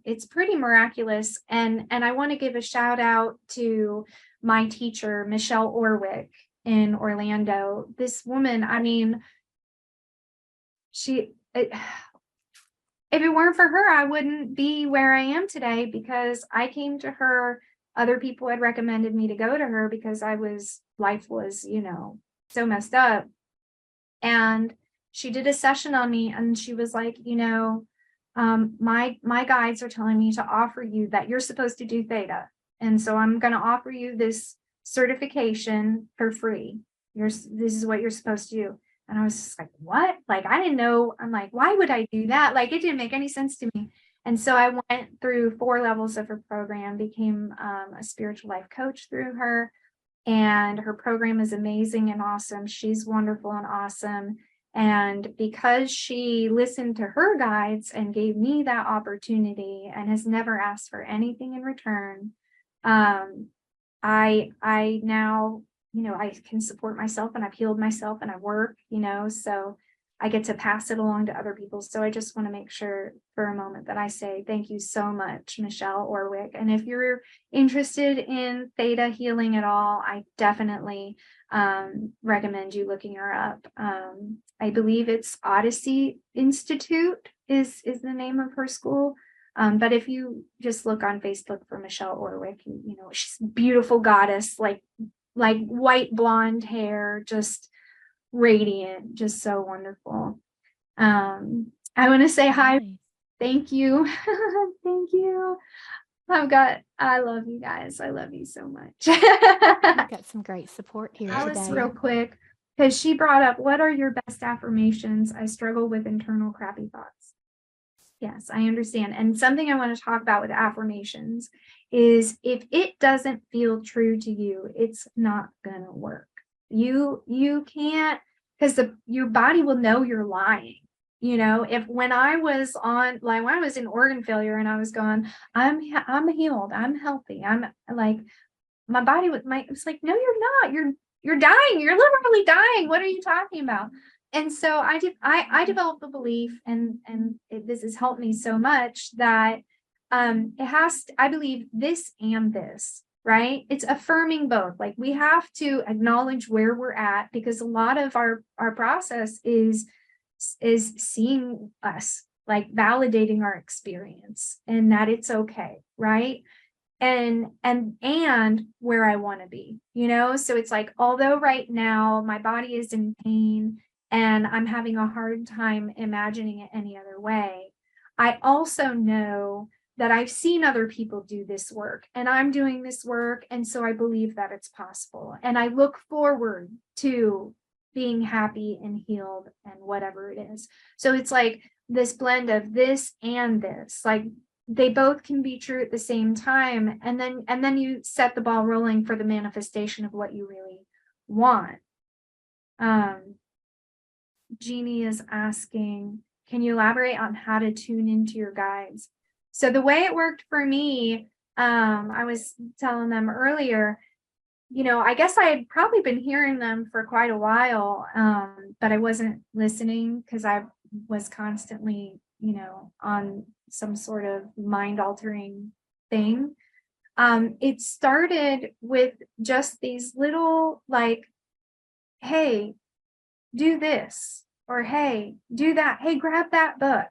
It's pretty miraculous. And I want to give a shout out to my teacher, Michelle Orwick in Orlando. This woman, I mean, if it weren't for her, I wouldn't be where I am today, because I came to her. Other people had recommended me to go to her because life was, so messed up. And she did a session on me and she was like, my guides are telling me to offer you that you're supposed to do theta. And so I'm going to offer you this certification for free. This is what you're supposed to do. And I was just like, what? Like, I didn't know. I'm like, why would I do that? Like, it didn't make any sense to me. And so I went through 4 levels of her program, became a spiritual life coach through her. And her program is amazing and awesome. She's wonderful and awesome. And because she listened to her guides and gave me that opportunity and has never asked for anything in return, I now, I can support myself, and I've healed myself, and I work, so I get to pass it along to other people. So I just want to make sure for a moment that I say thank you so much, Michelle Orwick. And if you're interested in theta healing at all, I definitely recommend you looking her up. I believe it's Odyssey Institute is the name of her school. But if you just look on Facebook for Michelle Orwick, she's a beautiful goddess, like like white blonde hair, just radiant, just so wonderful. I want to say hi. Nice. Thank you. Thank you. I love you guys. I love you so much. We've got some great support here Alice, today. real quick, because she brought up, what are your best affirmations? I struggle with internal crappy thoughts. Yes, I understand. And something I want to talk about with affirmations is if it doesn't feel true to you, it's not gonna work. You can't, because your body will know you're lying. You know, when I was in organ failure and I was going, I'm healed, I'm healthy, I'm like, my body was like, no, you're not. You're dying. You're literally dying. What are you talking about? And so I developed the belief, and this has helped me so much that I believe this and this, right? It's affirming both. Like, we have to acknowledge where we're at, because a lot of our process is seeing us, like validating our experience and that it's okay, right? And where I want to be, you know? So it's like, although right now my body is in pain and I'm having a hard time imagining it any other way, I also know that I've seen other people do this work and I'm doing this work. And so I believe that it's possible. And I look forward to being happy and healed and whatever it is. So it's like this blend of this and this, like they both can be true at the same time. And then you set the ball rolling for the manifestation of what you really want. Jeannie is asking, can you elaborate on how to tune into your guides? So the way it worked for me, I was telling them earlier, you know, I guess I had probably been hearing them for quite a while, but I wasn't listening because I was constantly, you know, on some sort of mind altering thing. It started with just these little, like, hey, do this, or hey, do that. Hey, grab that book.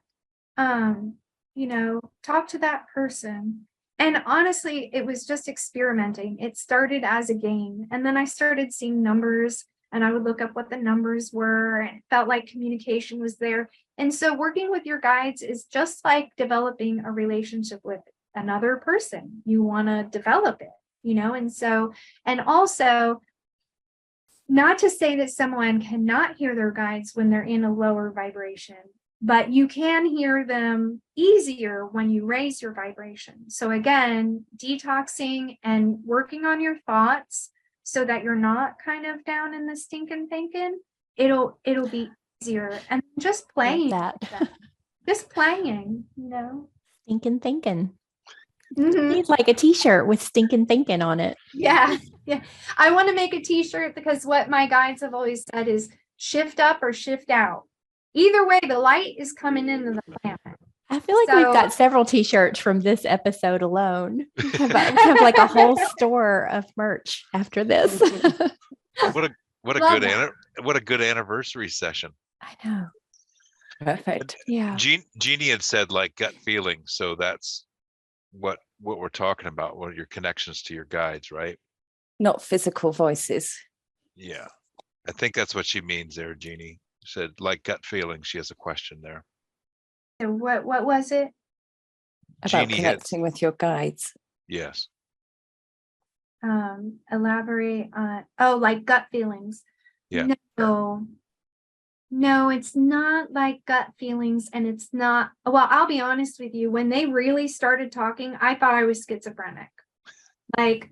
You know, talk to that person. And honestly, it was just experimenting. It started as a game. And then I started seeing numbers and I would look up what the numbers were, and it felt like communication was there. And so working with your guides is just like developing a relationship with another person. You want to develop it, you know? And so, and also, not to say that someone cannot hear their guides when they're in a lower vibration, but you can hear them easier when you raise your vibration. So again, detoxing and working on your thoughts so that you're not kind of down in the stinking thinking, it'll be easier. And just playing that. Just playing, you know. Stinking thinking. Mm-hmm. Need like a t-shirt with stinking thinking on it. Yeah. I want to make a t-shirt because what my guides have always said is shift up or shift out. Either way, the light is coming into the planet. I feel like we've got several t-shirts from this episode alone. We have like a whole store of merch after this. What a good anniversary session. I know. Perfect. Yeah. Jeannie had said like gut feeling, so that's what we're talking about. What are your connections to your guides, right? Not physical voices. Yeah, I think that's what she means there, Jeannie. She said like gut feeling. She has a question there. So what was it? About Jeannie connecting with your guides. Yes. Elaborate on, like gut feelings. Yeah. No, it's not like gut feelings, and it's not, well, I'll be honest with you, when they really started talking, I thought I was schizophrenic. Like,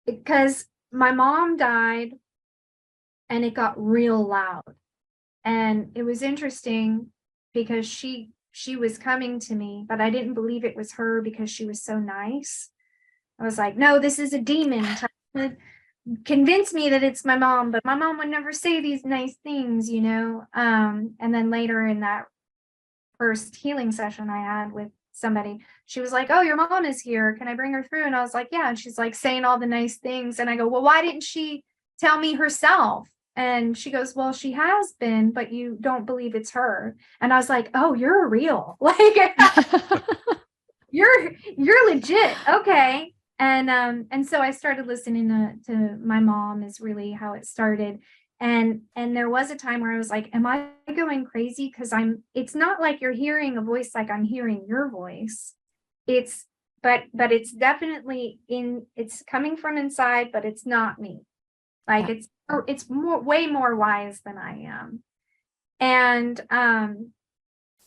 because my mom died and it got real loud. And it was interesting because she was coming to me, but I didn't believe it was her because she was so nice. I was like, no, this is a demon trying to convince me that it's my mom, but my mom would never say these nice things, you know? And then later in that first healing session I had with somebody, she was like, oh, your mom is here. Can I bring her through? And I was like, yeah. And she's like saying all the nice things. And I go, well, why didn't she tell me herself? And she goes, well, she has been, but you don't believe it's her. And I was like, oh, you're real. Like, you're legit. Okay. And so I started listening to my mom is really how it started. And there was a time where I was like, am I going crazy? Because it's not like you're hearing a voice like I'm hearing your voice. It's but it's definitely it's coming from inside, but it's not me. Like it's way more wise than I am. And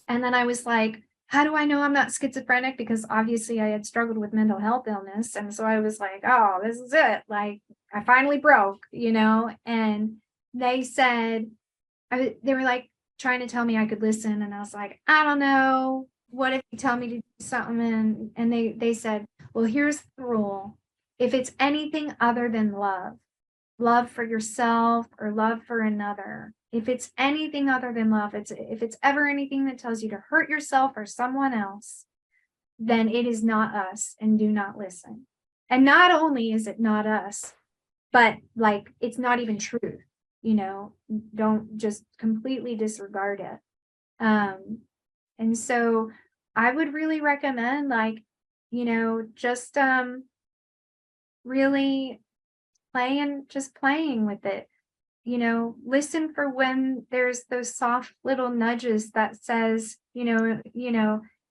then I was like, how do I know I'm not schizophrenic? Because obviously I had struggled with mental health illness. And so I was like, oh, this is it. Like I finally broke, and they said, they were like trying to tell me I could listen. And I was like, I don't know. What if you tell me to do something? And they said, well, here's the rule. If it's anything other than love for yourself or love for another, if it's anything other than love, if it's ever anything that tells you to hurt yourself or someone else, then it is not us, and do not listen. And not only is it not us, but like it's not even truth, don't just completely disregard it. And so I would really recommend just really playing with it. Listen for when there's those soft little nudges that says,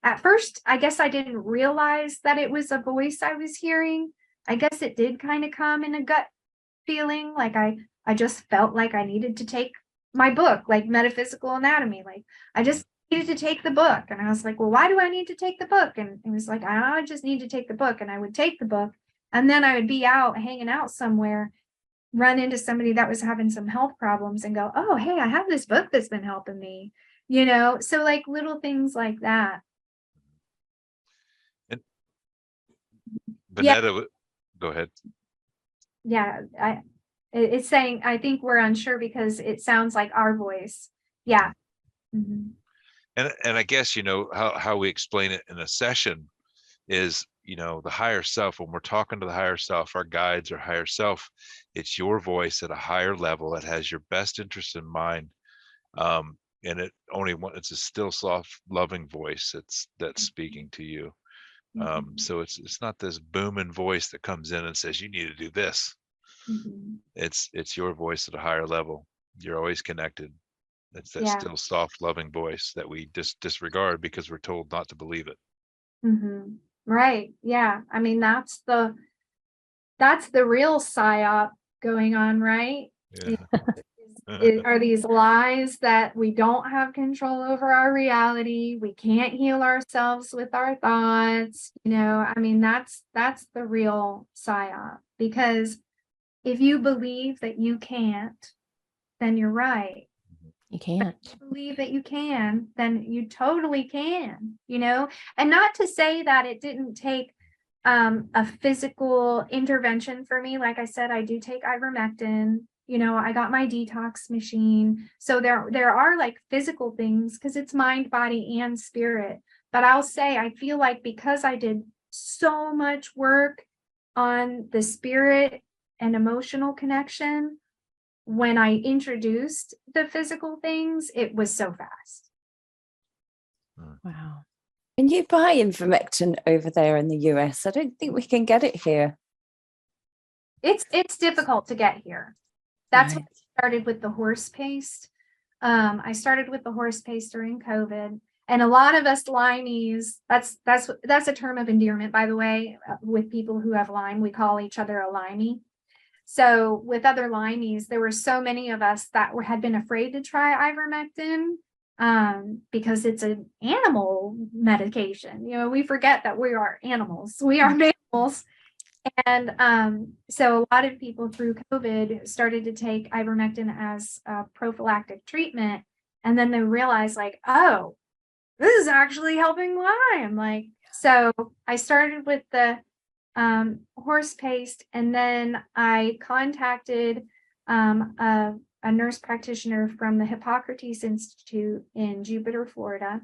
at first, I guess I didn't realize that it was a voice I was hearing. I guess it did kind of come in a gut feeling. Like I just felt like I needed to take my book, like Metaphysical Anatomy. Like I just needed to take the book. And I was like, well, why do I need to take the book? And it was like, I just need to take the book. And I would take the book. And then I would be out hanging out somewhere, run into somebody that was having some health problems and go, oh, hey, I have this book that's been helping me, so like little things like that. And Vanetta, go ahead. Yeah, it's saying, I think we're unsure because it sounds like our voice. Yeah. Mm-hmm. And I guess, how we explain it in a session is, the higher self, when we're talking to the higher self, our guides or higher self, it's your voice at a higher level. It has your best interest in mind. And it's a still, soft, loving voice that's speaking to you. So it's not this booming voice that comes in and says, you need to do this. It's your voice at a higher level. You're always connected. It's that still, soft, loving voice that we disregard because we're told not to believe it. Right. Yeah. I mean, that's the real psyop going on, right? Yeah. Are these lies that we don't have control over our reality? We can't heal ourselves with our thoughts. I mean, that's the real psyop, because if you believe that you can't, then you're right. You can't. If you believe that you can, then you totally can, and not to say that it didn't take a physical intervention for me. Like I said, I do take ivermectin, I got my detox machine. So there are like physical things, because it's mind, body, and spirit. But I'll say, I feel like because I did so much work on the spirit and emotional connection, when I introduced the physical things, it was so fast. Wow. Can you buy ivermectin over there in the US? I don't think we can get it here. It's difficult to get here. That's right. When I started with the horse paste. I started with the horse paste during COVID. And a lot of us Lymies, that's a term of endearment, by the way, with people who have Lyme. We call each other a Limey. So with other Lymies, there were so many of us that had been afraid to try ivermectin because it's an animal medication. We forget that we are animals. We are mammals. And so a lot of people through COVID started to take ivermectin as a prophylactic treatment. And then they realized like, oh, this is actually helping Lyme. So I started with the horse paste, and then I contacted a nurse practitioner from the Hippocrates Institute in Jupiter, Florida,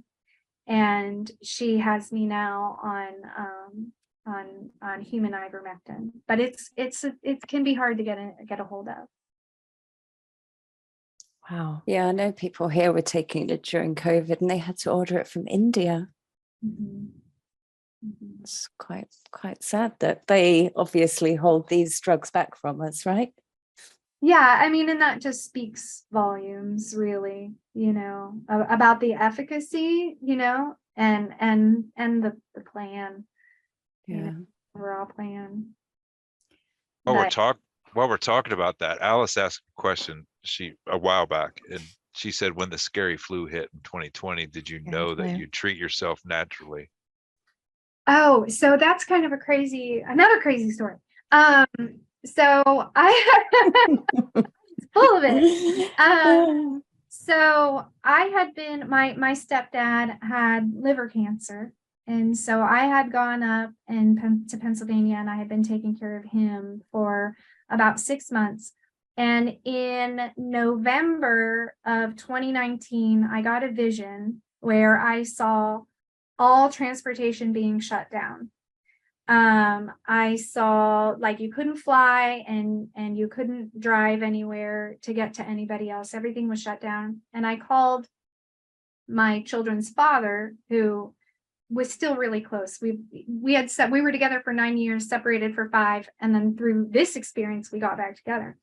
and she has me now on human ivermectin. But it can be hard to get a hold of. Wow. Yeah, I know people here were taking it during COVID, and they had to order it from India. It's quite sad that they obviously hold these drugs back from us, right? Yeah, I mean, and that just speaks volumes, really, about the efficacy, and the plan, Yeah. overall plan. While we're But talking about that, Alice asked a question a while back, and she said, when the scary flu hit in 2020, did you know that you treat yourself naturally? oh, so that's kind of another crazy story. So I full of it. So I had been my stepdad had liver cancer, and so I had gone up to Pennsylvania, and I had been taking care of him for about 6 months. And in November of 2019, I got a vision where I saw all transportation being shut down. I saw like you couldn't fly and you couldn't drive anywhere to get to anybody else. Everything was shut down. And I called my children's father, who was still really close. We were together for 9 years, separated for 5, and then through this experience we got back together.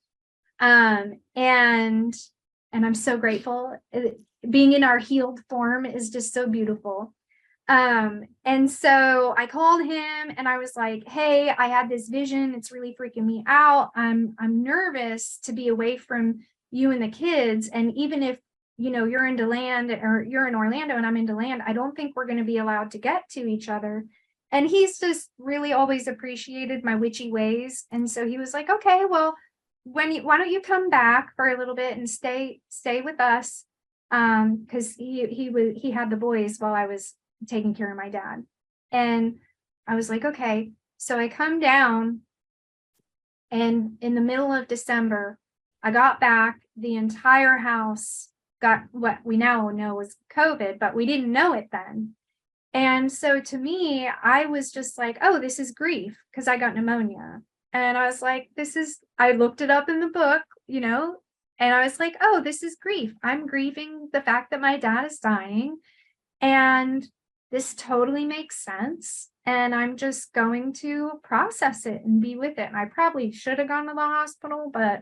And I'm so grateful. Being in our healed form is just so beautiful. And so I called him and I was like, hey, I had this vision. It's really freaking me out. I'm nervous to be away from you and the kids. And even if, you're in DeLand or you're in Orlando and I'm in DeLand, I don't think we're going to be allowed to get to each other. And he's just really always appreciated my witchy ways. And so he was like, okay, well, why don't you come back for a little bit and stay with us? Because he had the boys while I was taking care of my dad. And I was like, okay. So I come down, and in the middle of December, I got back. The entire house got what we now know was COVID, but we didn't know it then. And so to me, I was just like, oh, this is grief, because I got pneumonia. And I was like, I looked it up in the book, and I was like, oh, this is grief. I'm grieving the fact that my dad is dying. And this totally makes sense. And I'm just going to process it and be with it. And I probably should have gone to the hospital, but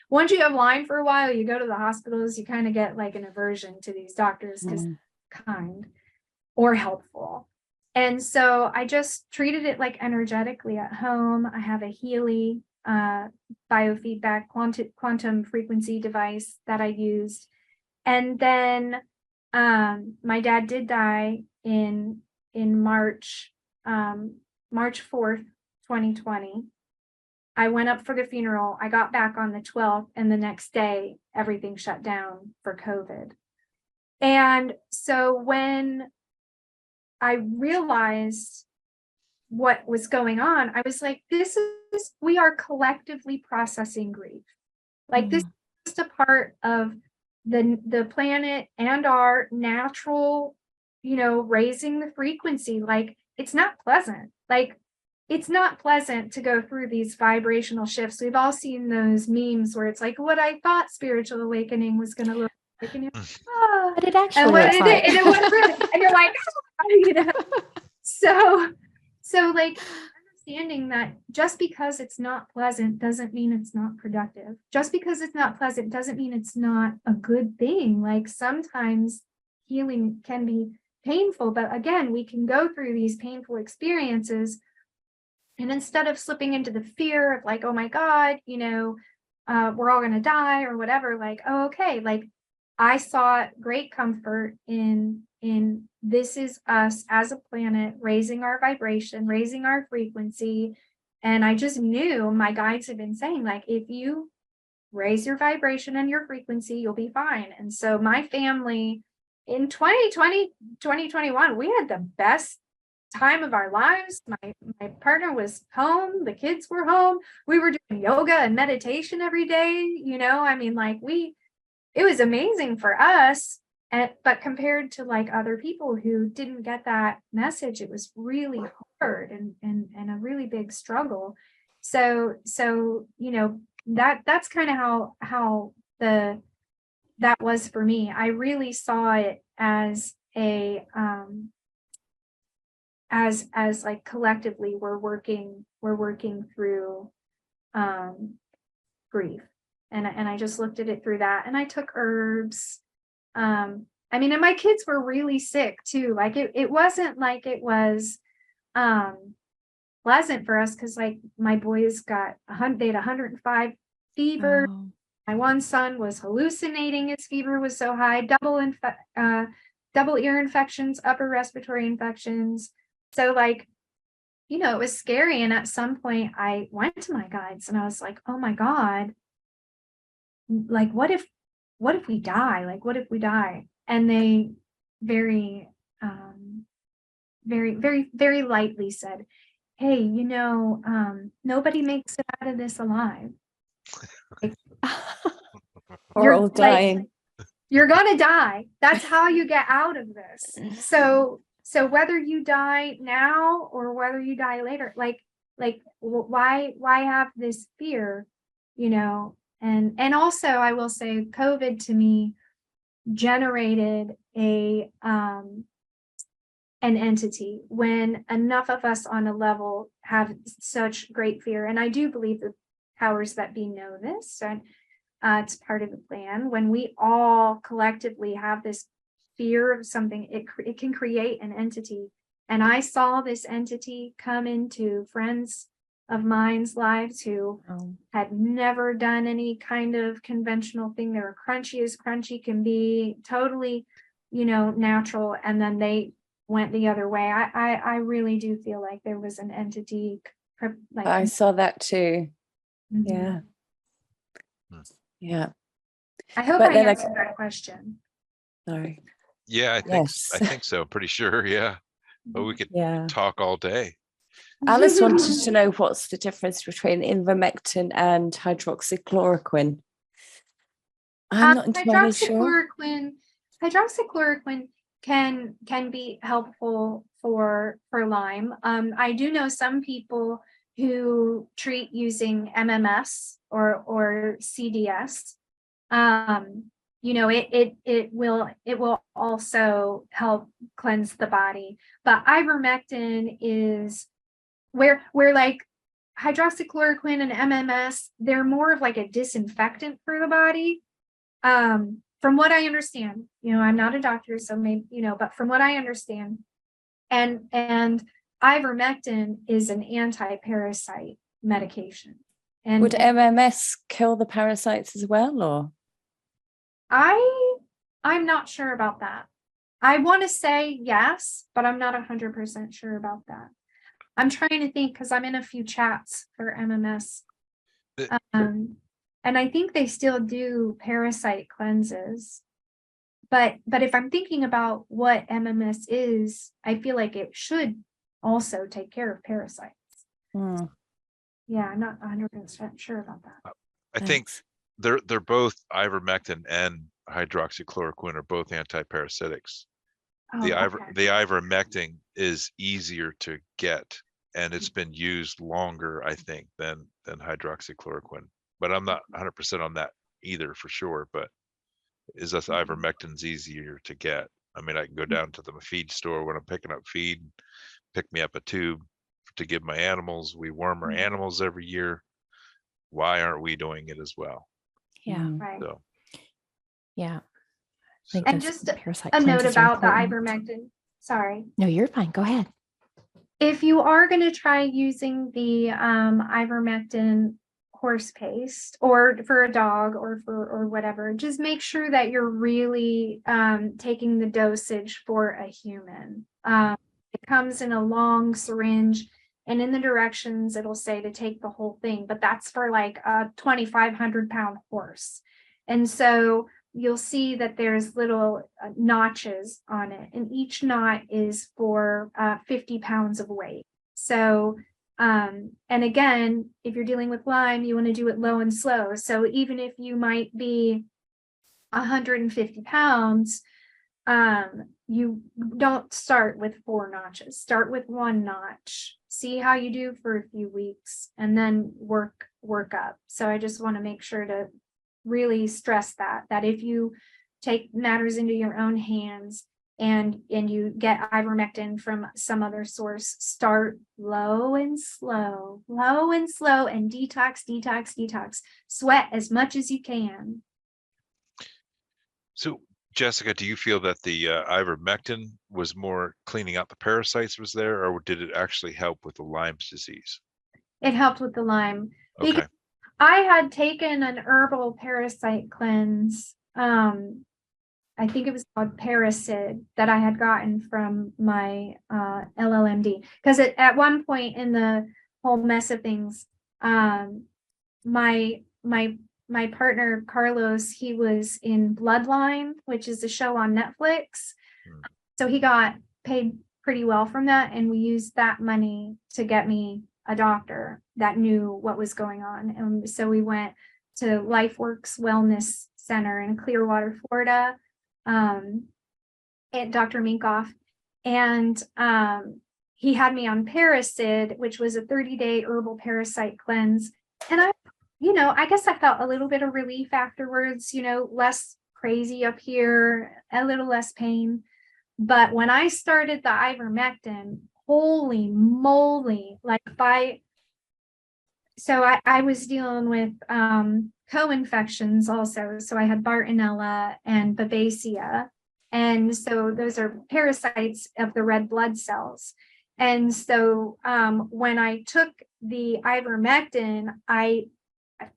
once you have Lyme for a while, you go to the hospitals, you kind of get like an aversion to these doctors because kind or helpful. And so I just treated it like energetically at home. I have a Healy biofeedback quantum frequency device that I used. And then my dad did die in March 4th, 2020. I went up for the funeral. I got back on the 12th, and the next day everything shut down for COVID. And so when I realized what was going on, I was like, we are collectively processing grief. Like this is just a part of the planet and our natural, raising the frequency. Like it's not pleasant. Like it's not pleasant to go through these vibrational shifts. We've all seen those memes where it's like, what I thought spiritual awakening was going to look like, and but it actually looks like. and it was really, and you're like, so like understanding that just because it's not pleasant doesn't mean it's not productive. Just because it's not pleasant doesn't mean it's not a good thing. Like sometimes healing can be painful, but again, we can go through these painful experiences, and instead of slipping into the fear of like, oh my God, we're all going to die or whatever, like, oh, okay, like I saw great comfort in this is us as a planet raising our vibration, raising our frequency. And I just knew my guides had been saying, like, if you raise your vibration and your frequency, you'll be fine. And so my family in 2020, 2021, we had the best time of our lives. My partner was home, the kids were home, we were doing yoga and meditation every day, I mean, like it was amazing for us. But compared to like other people who didn't get that message, it was really hard and a really big struggle. So that's kind of how that was for me. I really saw it as as like collectively we're working through grief. And I just looked at it through that, and I took herbs. I mean, and my kids were really sick too. Like it wasn't like it was pleasant for us, because like my boys got they had 105 fever. Oh. My one son was hallucinating. His fever was so high, double ear infections, upper respiratory infections. So like, you know, it was scary. And at some point I went to my guides and I was like, oh my God, like, what if we die? Like, what if we die? And they very, very lightly said, hey, you know, nobody makes it out of this alive. Like, We're all dying. You're gonna die. That's how you get out of this. So whether you die now or whether you die later, like why have this fear, you know? And also I will say COVID to me generated an entity when enough of us on a level have such great fear. And I do believe the powers that be know this, and it's part of the plan. When we all collectively have this fear of something, it can create an entity. And I saw this entity come into friends of mine's lives who had never done any kind of conventional thing. They were crunchy as crunchy can be, totally, you know, natural. And then they went the other way. I really do feel like there was an entity. Like, I saw that too. Mhm. Yeah. Yeah. I hope But I then answered that question. Sorry. Yeah, I think so. Pretty sure. Yeah. But we could Yeah. talk all day. Alice wanted to know what's the difference between ivermectin and hydroxychloroquine. I'm not entirely sure. Hydroxychloroquine can be helpful for Lyme. I do know some people who treat using MMS or CDS. You know, it will also help cleanse the body. But ivermectin is where like hydroxychloroquine and MMS, they're more of like a disinfectant for the body. From what I understand, you know, I'm not a doctor, so maybe, you know, but from what I understand, and ivermectin is an anti-parasite medication. And would MMS kill the parasites as well, or? I'm not sure about that. I want to say yes, but I'm not 100% sure about that. I'm trying to think because I'm in a few chats for MMS. And I think they still do parasite cleanses. But if I'm thinking about what MMS is, I feel like it should also take care of parasites. Yeah, I'm not 100% sure about that. I think they're both ivermectin and hydroxychloroquine are both antiparasitics. The ivermectin is easier to get, and it's been used longer, I think, than hydroxychloroquine. But I'm not 100% on that either for sure. But is this ivermectin's easier to get? I mean, I can go down to the feed store when I'm picking up feed, pick me up a tube to give my animals. We worm our animals every year. Why aren't we doing it as well? Yeah. Right. So, yeah. And just a note about the ivermectin. Sorry. No, you're fine. Go ahead. If you are going to try using the ivermectin horse paste, or for a dog, or whatever, just make sure that you're really taking the dosage for a human. It comes in a long syringe, and in the directions it'll say to take the whole thing, but that's for like a 2,500-pound horse. And so you'll see that there's little notches on it, and each knot is for 50 pounds of weight. So and again, if you're dealing with Lyme, you want to do it low and slow. So even if you might be 150 pounds, you don't start with 4 notches. Start with 1 notch. See how you do for a few weeks, and then work up. So I just want to make sure to really stress that if you take matters into your own hands, and you get ivermectin from some other source. Start low and slow, and detox. Sweat as much as you can. So, Jessica, do you feel that the ivermectin was more cleaning out the parasites was there, or did it actually help with the Lyme's disease? It helped with the Lyme. Okay. Because I had taken an herbal parasite cleanse. I think it was called Paracid, that I had gotten from my LLMD. Because at one point in the whole mess of things, my partner Carlos, he was in Bloodline, which is a show on Netflix. So he got paid pretty well from that, and we used that money to get me a doctor that knew what was going on. And so we went to LifeWorks Wellness Center in Clearwater, Florida, at Dr. Minkoff. And he had me on Paracid, which was a 30-day herbal parasite cleanse. And I guess I felt a little bit of relief afterwards, less crazy up here, a little less pain. But when I started the ivermectin, holy moly, so I was dealing with co-infections also. So I had Bartonella and Babesia. And so those are parasites of the red blood cells. And so when I took the ivermectin, I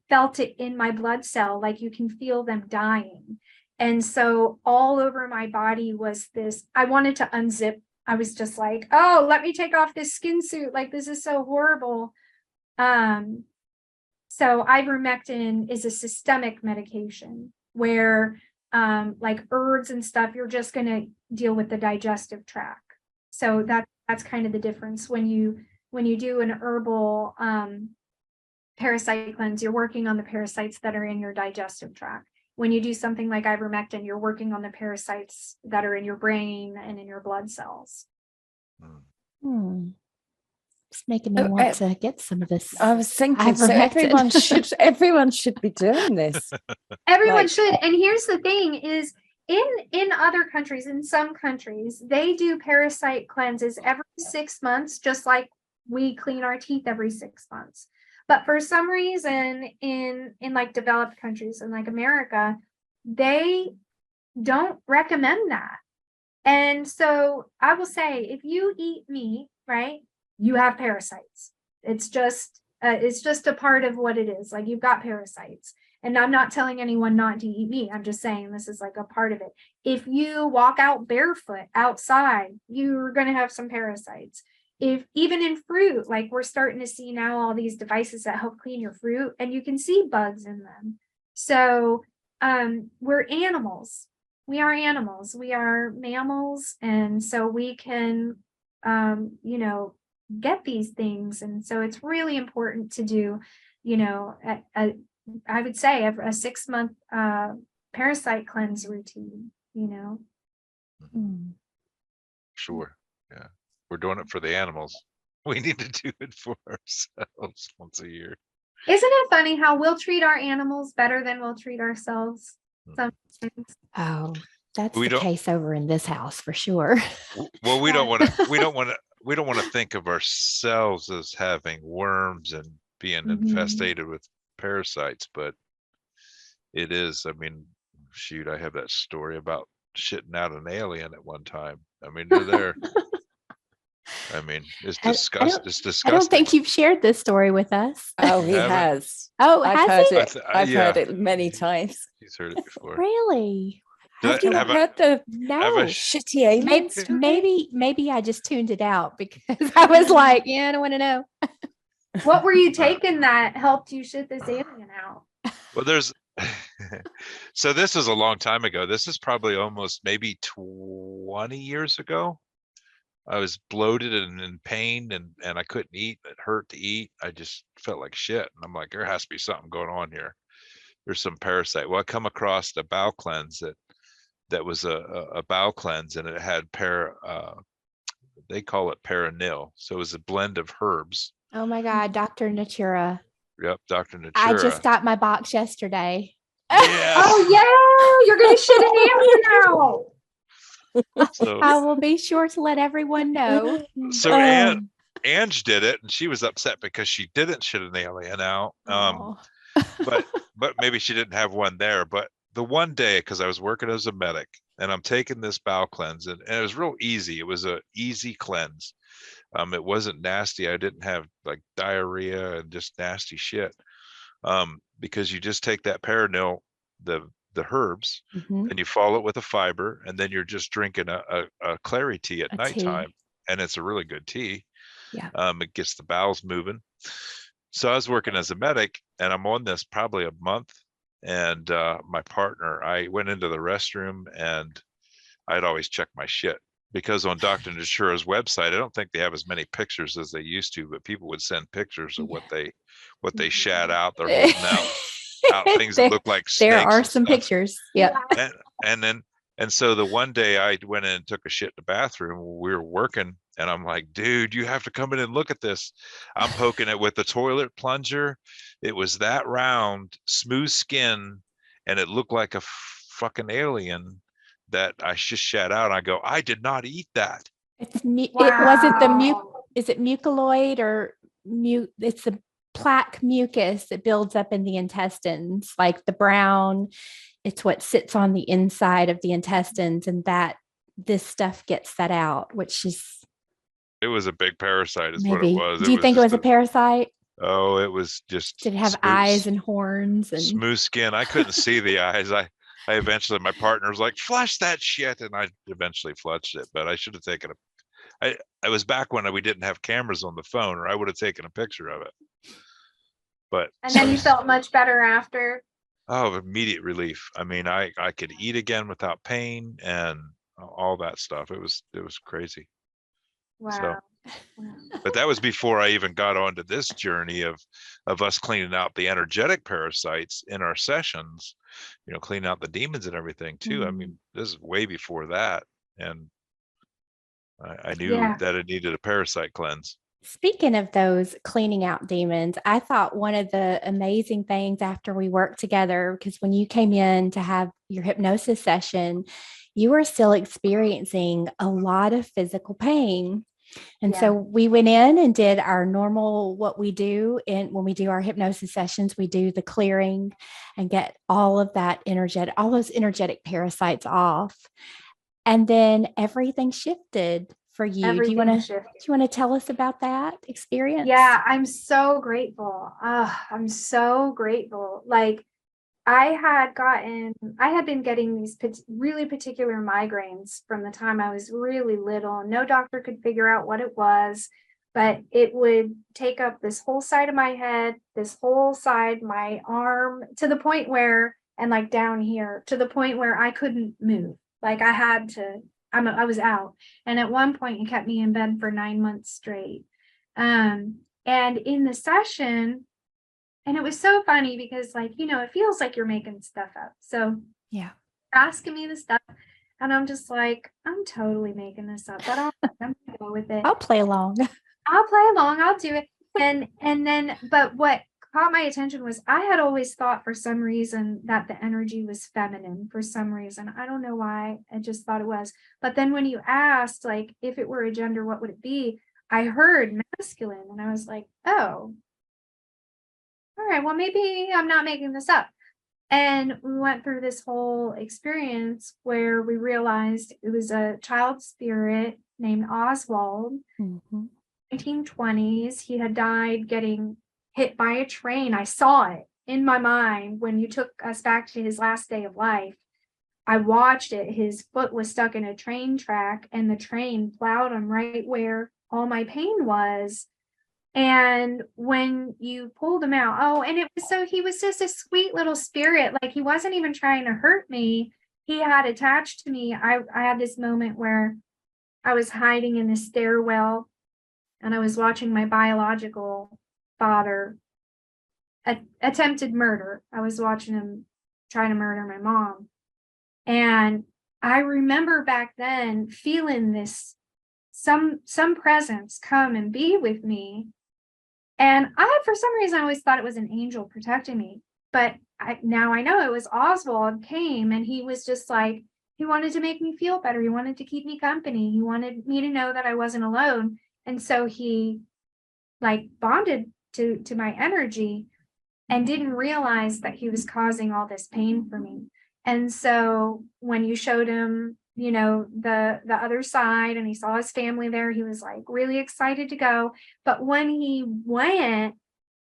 felt it in my blood cell, like you can feel them dying. And so all over my body was this, I wanted to unzip. I was just like, oh, let me take off this skin suit. Like, this is so horrible. So ivermectin is a systemic medication where like herbs and stuff, you're just going to deal with the digestive tract. So that's kind of the difference. When you do an herbal parasite cleanse, you're working on the parasites that are in your digestive tract. When you do something like ivermectin, you're working on the parasites that are in your brain and in your blood cells. It's making me want to get some of this. I was thinking, so everyone should be doing this. Everyone should. And here's the thing is, in other countries, in some countries, they do parasite cleanses every 6 months, just like we clean our teeth every 6 months. But for some reason, in like developed countries and like America, they don't recommend that. And so I will say, if you eat meat, right, you have parasites. It's just a part of what it is. Like, you've got parasites. And I'm not telling anyone not to eat meat. I'm just saying this is like a part of it. If you walk out barefoot outside, you're going to have some parasites. If even in fruit, like we're starting to see now all these devices that help clean your fruit, and you can see bugs in them. So we're animals. We are animals. We are mammals. And so we can, get these things. And so it's really important to do, I would say a 6-month parasite cleanse routine, Sure. Yeah. We're doing it for the animals. We need to do it for ourselves once a year. Isn't it funny how we'll treat our animals better than we'll treat ourselves sometimes? Oh, that's the case over in this house for sure. Well, we don't want to think of ourselves as having worms and being infestated with parasites, but it is. I mean, shoot, I have that story about shitting out an alien at one time. I mean, they're there. I mean, it's disgusting. It's disgusting. I don't think you've shared this story with us. Oh, he has. Oh, I've has he? I've heard it many times. He's heard it before. Really? Have you heard the shitty aliens? Maybe I just tuned it out because I was like, I don't want to know. What were you taking that helped you shit this alien out? Well, so this is a long time ago. This is probably almost maybe 20 years ago. I was bloated and in pain and I couldn't eat. It hurt to eat. I just felt like shit. And I'm like, there has to be something going on here. There's some parasite. Well, I come across a bowel cleanse that was a bowel cleanse, and it had they call it paranil. So it was a blend of herbs. Oh my God, Dr. Natura. Yep, Dr. Natura. I just got my box yesterday. Yes. Oh yeah, you're gonna shit an alien now. So, I will be sure to let everyone know. so Ange did it, and she was upset because she didn't shit an alien out. Oh. But maybe she didn't have one there. But the one day, because I was working as a medic, and I'm taking this bowel cleanse, and it was real easy. It was a easy cleanse. It wasn't nasty. I didn't have like diarrhea and just nasty shit. Because you just take that perennial, the herbs, Mhm. and you follow it with a fiber, and then you're just drinking a clary tea at A nighttime, tea. and it's a really good tea. Yeah. It gets the bowels moving. So I was working as a medic, and I'm on this probably a month, and my partner, I went into the restroom, and I'd always check my shit, because on Dr. Natura's website, I don't think they have as many pictures as they used to, but people would send pictures of what they shat out. They're holding out things that There- look like There snakes are and some stuff. pictures. Yep. And so the one day I went in and took a shit in the bathroom, we were working, and I'm like, dude, you have to come in and look at this. I'm poking it with the toilet plunger. It was that round, smooth skin, and it looked like a fucking alien that I just shat out. I go, I did not eat that. It wasn't the Wow. is it mucoid or it's the plaque mucus that builds up in the intestines, like the brown. It's what sits on the inside of the intestines, and that this stuff gets that out, which is It was a big parasite, is what it maybe. was. Do It you was think it just was a parasite? it was just Did it have eyes and horns and smooth skin. I couldn't see the eyes. I eventually, my partner was like, flush that shit, and I eventually flushed it. But I should have taken I was back when we didn't have cameras on the phone, or I would have taken a picture of it. But And then you felt much better after. immediate relief. I mean, I could eat again without pain and all that stuff. It was crazy. So, Wow. but that was before I even got onto this journey of us cleaning out the energetic parasites in our sessions, cleaning out the demons and everything too. I mean, this is way before that, and I knew Yeah. that it needed a parasite cleanse. Speaking of those cleaning out demons, I thought one of the amazing things after we worked together, because when you came in to have your hypnosis session, you were still experiencing a lot of physical pain. And so we went in and did our normal, what we do when we do our hypnosis sessions, we do the clearing and get all of that all those energetic parasites off. And then everything shifted for you. Do you want to tell us about that experience? Yeah, I'm so grateful. I'm so grateful. Like I had been getting these really particular migraines from the time I was really little. No doctor could figure out what it was, but it would take up this whole side of my head, this whole side, my arm, to the point where, and like down here, to the point where I couldn't move. Like I had to, I was out. And at one point it kept me in bed for 9 months straight. And in the session, and it was so funny because it feels like you're making stuff up. So yeah, asking me the stuff, and I'm just like, I'm totally making this up, but I'm gonna go with it. I'll play along. I'll do it. And then, but what caught my attention was I had always thought for some reason that the energy was feminine for some reason. I don't know why. I just thought it was. But then when you asked, like, if it were a gender, what would it be? I heard masculine, and I was like, oh, all right, well, maybe I'm not making this up. And we went through this whole experience where we realized it was a child spirit named Oswald. 1920s. He had died getting hit by a train. I saw it in my mind when you took us back to his last day of life. I watched it. His foot was stuck in a train track, and the train plowed him right where all my pain was. And when you pulled him out, and he was just a sweet little spirit. Like he wasn't even trying to hurt me. He had attached to me. I had this moment where I was hiding in the stairwell, and I was watching my biological father attempted murder. I was watching him try to murder my mom. And I remember back then feeling this, some presence come and be with me. And for some reason, I always thought it was an angel protecting me. But now I know it was Oswald came, and he was just like, He wanted to make me feel better. He wanted to keep me company. He wanted me to know that I wasn't alone. And so he like bonded to my energy and didn't realize that he was causing all this pain for me. And so when you showed him, you know, the other side, and he saw his family there, he was like really excited to go. But when he went,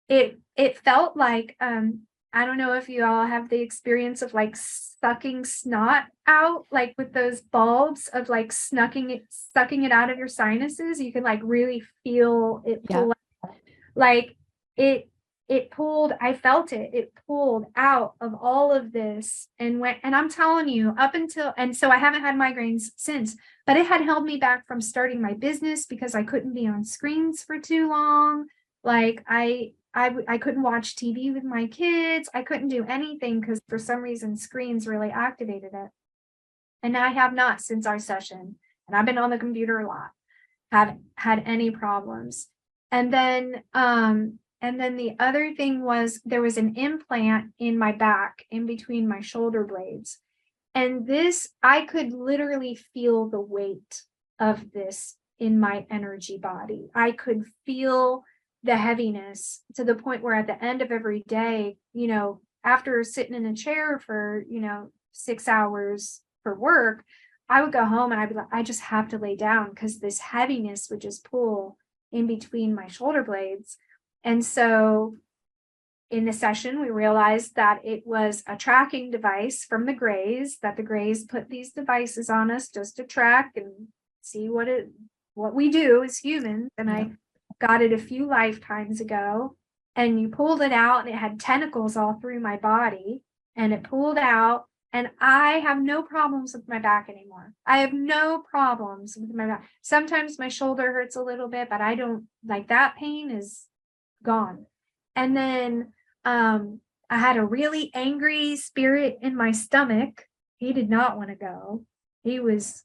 it felt like I don't know if you all have the experience of like sucking snot out, like with those bulbs of like sucking it out of your sinuses. You can like really feel it pull out. Like it pulled, I felt it pulled out of all of this and went, and I'm telling you, up until, and so I haven't had migraines since, but it had held me back from starting my business because I couldn't be on screens for too long. Like I couldn't watch TV with my kids. I couldn't do anything because for some reason screens really activated it. And I have not since our session. And I've been on the computer a lot. Haven't had any problems. And then the other thing was there was an implant in my back in between my shoulder blades. And this, I could literally feel the weight of this in my energy body. I could feel the heaviness to the point where at the end of every day, you know, after sitting in a chair for, you know, 6 hours for work, I would go home and I'd be like, I just have to lay down because this heaviness would just pull in between my shoulder blades. And so in the session, we realized that it was a tracking device from the Greys, that the Greys put these devices on us just to track and see what we do as humans. And I got it a few lifetimes ago, and you pulled it out and it had tentacles all through my body, and it pulled out, and I have no problems with my back anymore. I have no problems with my back. Sometimes my shoulder hurts a little bit, but I don't, like, that pain is gone. And then I had a really angry spirit in my stomach. He did not want to go. He was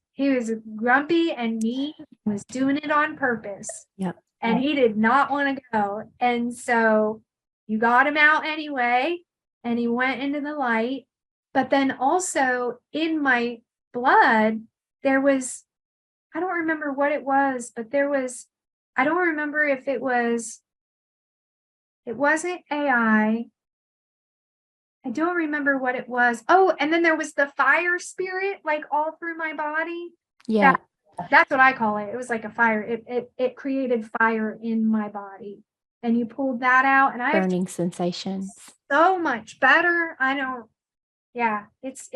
grumpy and mean, was doing it on purpose. Yep. And he did not want to go. And so you got him out anyway, and he went into the light. But then also in my blood, there was, I don't remember what it was, but there was, I don't remember if it wasn't AI. I don't remember what it was. Oh, and then there was the fire spirit, like all through my body. Yeah. That's what I call it. It was like a fire. It created fire in my body, and you pulled that out, and I have Burning sensations. so much better. I don't. Yeah, it's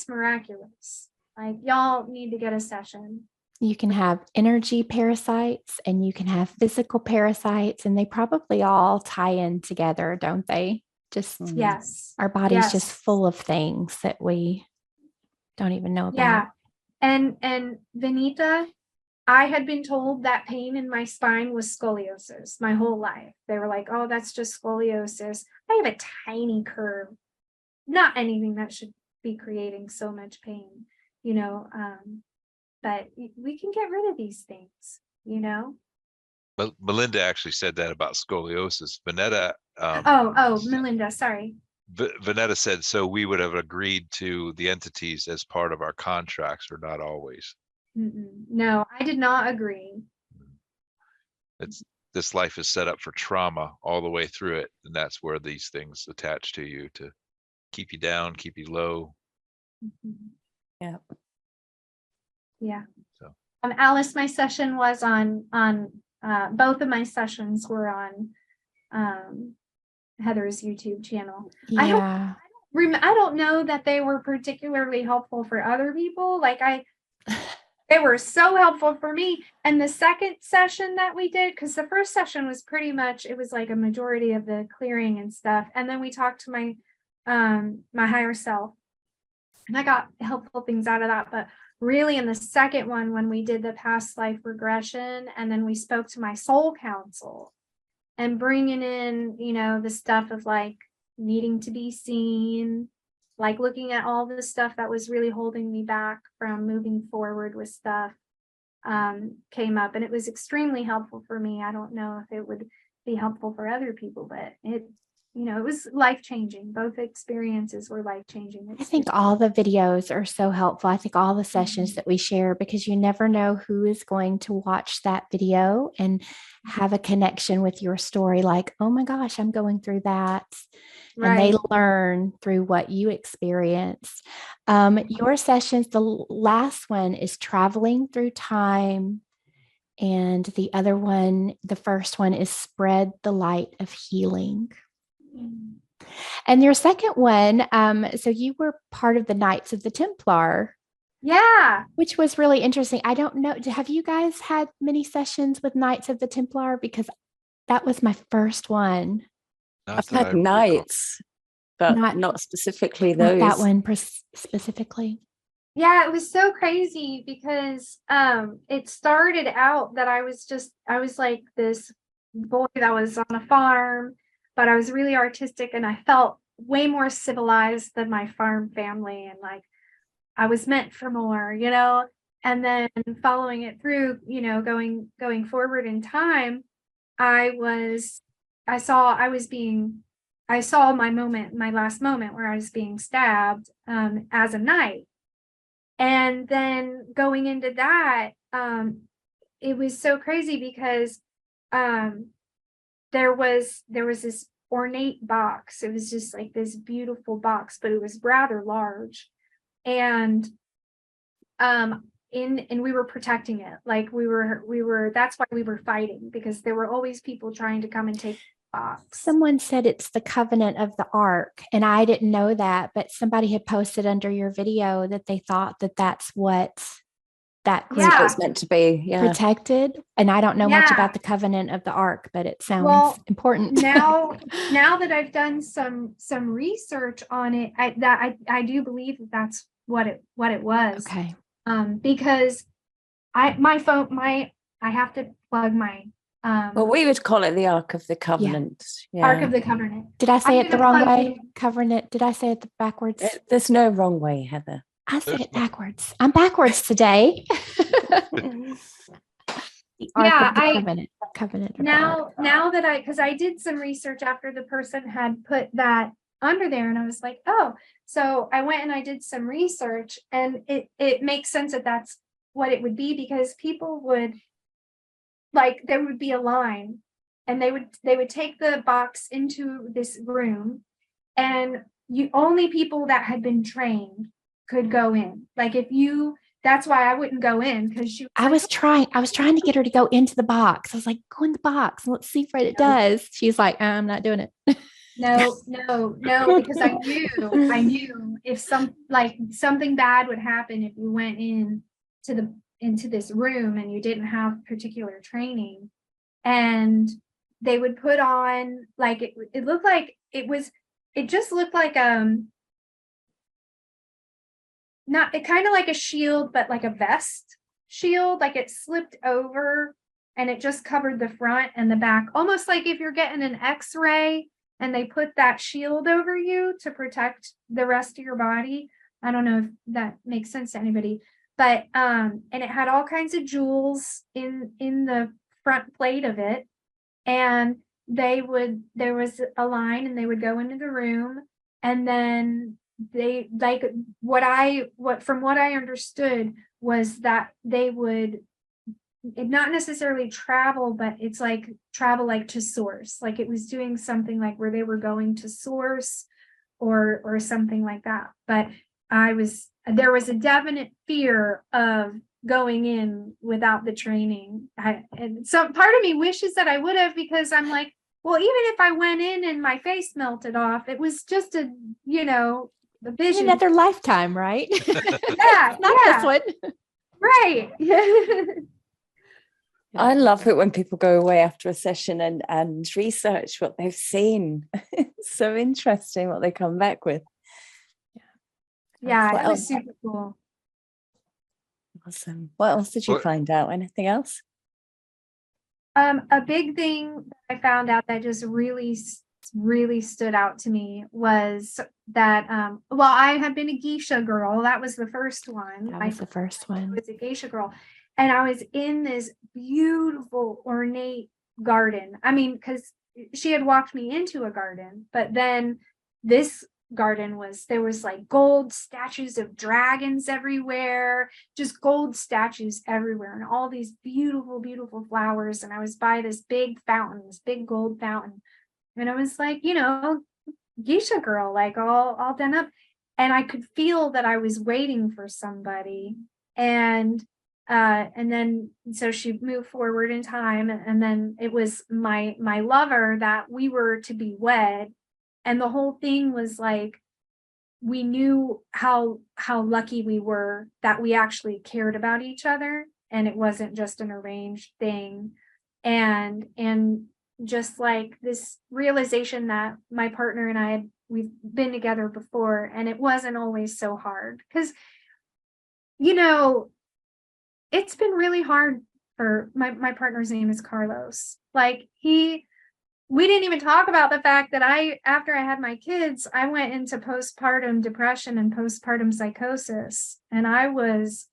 miraculous. Like, y'all need to get a session. You can have energy parasites and you can have physical parasites, and they probably all tie in together, don't they? Just Yes. our body's just full of things that we don't even know about. Yeah. And Vanita, I had been told that pain in my spine was scoliosis my whole life. They were like, oh, that's just scoliosis. I have a tiny curve, not anything that should be creating so much pain, you know, but we can get rid of these things, you know. But Melinda actually said that about scoliosis. Vanetta. Melinda, sorry. Vanetta said, so we would have agreed to the entities as part of our contracts, or not always. No, I did not agree. This life is set up for trauma all the way through it, and that's where these things attach to you to keep you down, keep you low. Yeah. So Alice, my session was on both of my sessions were on Heather's YouTube channel. Yeah. I don't know that they were particularly helpful for other people. Like they were so helpful for me. And the second session that we did, because the first session was pretty much, it was like a majority of the clearing and stuff. And then we talked to my my higher self, and I got helpful things out of that. But really in the second one, when we did the past life regression, and then we spoke to my soul council and bringing in, you know, the stuff of like needing to be seen, like looking at all the stuff that was really holding me back from moving forward with stuff, came up, and it was extremely helpful for me. I don't know if it would be helpful for other people, but it was life-changing. Both experiences were life-changing. I think all the videos are so helpful. I think all the sessions that we share, because you never know who is going to watch that video and have a connection with your story. Like, oh my gosh, I'm going through that. And they learn through what you experienced. Your sessions, the last one is traveling through time. And the other one, the first one, is spread the light of healing. And your second one, so you were part of the Knights of the Templar. Yeah. Which was really interesting. I don't know. Have you guys had many sessions with Knights of the Templar? Because that was my first one. Not I've had recall. nights, but not specifically those. Not that one specifically. Yeah, it was so crazy because it started out that I was like this boy that was on a farm, but I was really artistic and I felt way more civilized than my farm family, and like I was meant for more, and then following it through, going forward in time, I saw my last moment where I was being stabbed as a knight. And then going into that, it was so crazy because there was this ornate box. It was just like this beautiful box, but it was rather large. And we were protecting it. Like we were that's why we were fighting, because there were always people trying to come and take the box. Someone said it's the covenant of the ark, and I didn't know that, but somebody had posted under your video that they thought that that's what that group was meant to be protected. And I don't know much about the covenant of the ark, but it sounds important. now that I've done some research on it, I do believe that that's what it was. Okay. Because I have to plug my well, we would call it the Ark of the Covenant. Yeah. Ark of the Covenant. Did I say it the wrong way? Covenant. Did I say it backwards? There's no wrong way, Heather. I said it backwards. I'm backwards today. Covenant. Now that because I did some research after the person had put that under there, and I was like, oh, so I went and I did some research, and it makes sense that that's what it would be, because people would, like, there would be a line, and they would take the box into this room, and only people that had been trained could go in. Like that's why I wouldn't go in, because I was trying to get her to go into the box. I was like, go in the box and let's see what it does. She's like, I'm not doing it. No, because I knew if something bad would happen if you went into this room and you didn't have particular training. And they would put on, like, it looked like it just looked like it kind of like a shield, but like a vest shield, like it slipped over and it just covered the front and the back, almost like if you're getting an X-ray and they put that shield over you to protect the rest of your body. I don't know if that makes sense to anybody, but and it had all kinds of jewels in the front plate of it. And there was a line, and they would go into the room, and then they, like, from what I understood was that they would not necessarily travel, but it's like travel, like to source, like it was doing something like where they were going to source or something like that. But there was a definite fear of going in without the training. And so part of me wishes that I would have, because I'm like, well, even if I went in and my face melted off, it was just a vision. Another lifetime, right? Yeah, not this one. Right. I love it when people go away after a session and research what they've seen. It's so interesting what they come back with. Yeah, it was super cool. Awesome. What else did you find out? Anything else? A big thing that I found out that just really stood out to me was that I had been a geisha girl. That was the first one. That was the first one. I was a geisha girl. And I was in this beautiful ornate garden. I mean, because she had walked me into a garden, but then this garden there was like gold statues of dragons everywhere, just gold statues everywhere, and all these beautiful, beautiful flowers. And I was by this big fountain, this big gold fountain. And I was like, geisha girl, like all done up. And I could feel that I was waiting for somebody. And then so she moved forward in time, and then it was my lover that we were to be wed. And the whole thing was like, we knew how lucky we were that we actually cared about each other, and it wasn't just an arranged thing. And just like this realization that my partner and we've been together before, and it wasn't always so hard, because it's been really hard for my partner's name is Carlos. Like we didn't even talk about the fact that after I had my kids, I went into postpartum depression and postpartum psychosis, and I was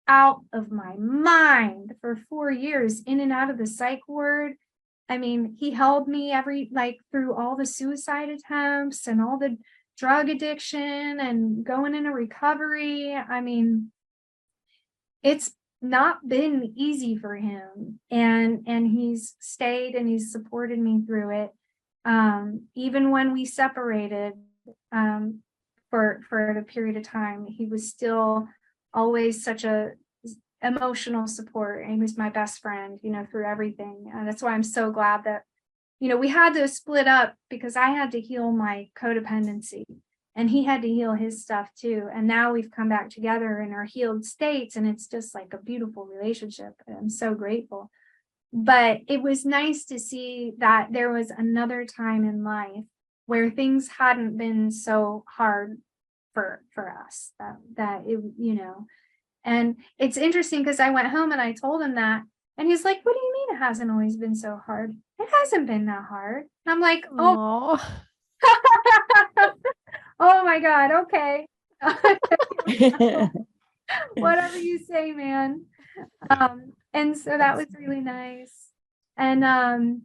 out of my mind for 4 years, in and out of the psych ward. I mean, he held me through all the suicide attempts and all the drug addiction and going into recovery. I mean, it's not been easy for him, and he's stayed and he's supported me through it. Even when we separated, for a period of time, he was still always such a emotional support, and he was my best friend, through everything. And that's why I'm so glad that, we had to split up, because I had to heal my codependency, and he had to heal his stuff too. And now we've come back together in our healed states, and it's just like a beautiful relationship. I'm so grateful. But it was nice to see that there was another time in life where things hadn't been so hard for us, that it, and it's interesting, because I went home and I told him that, and he's like, what do you mean it hasn't always been so hard? It hasn't been that hard. And I'm like, oh, oh my God, okay. Whatever you say, man. And so that was really nice. And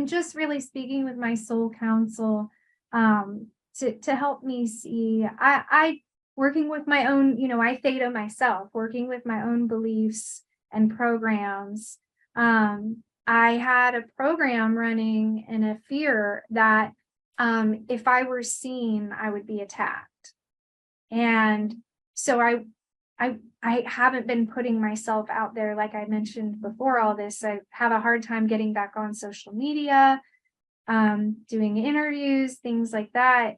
just really speaking with my soul counsel, to help me see, I working with my own, I theta myself, working with my own beliefs and programs. I had a program running in a fear that if I were seen, I would be attacked. And so I haven't been putting myself out there, like I mentioned before all this. I have a hard time getting back on social media, doing interviews, things like that,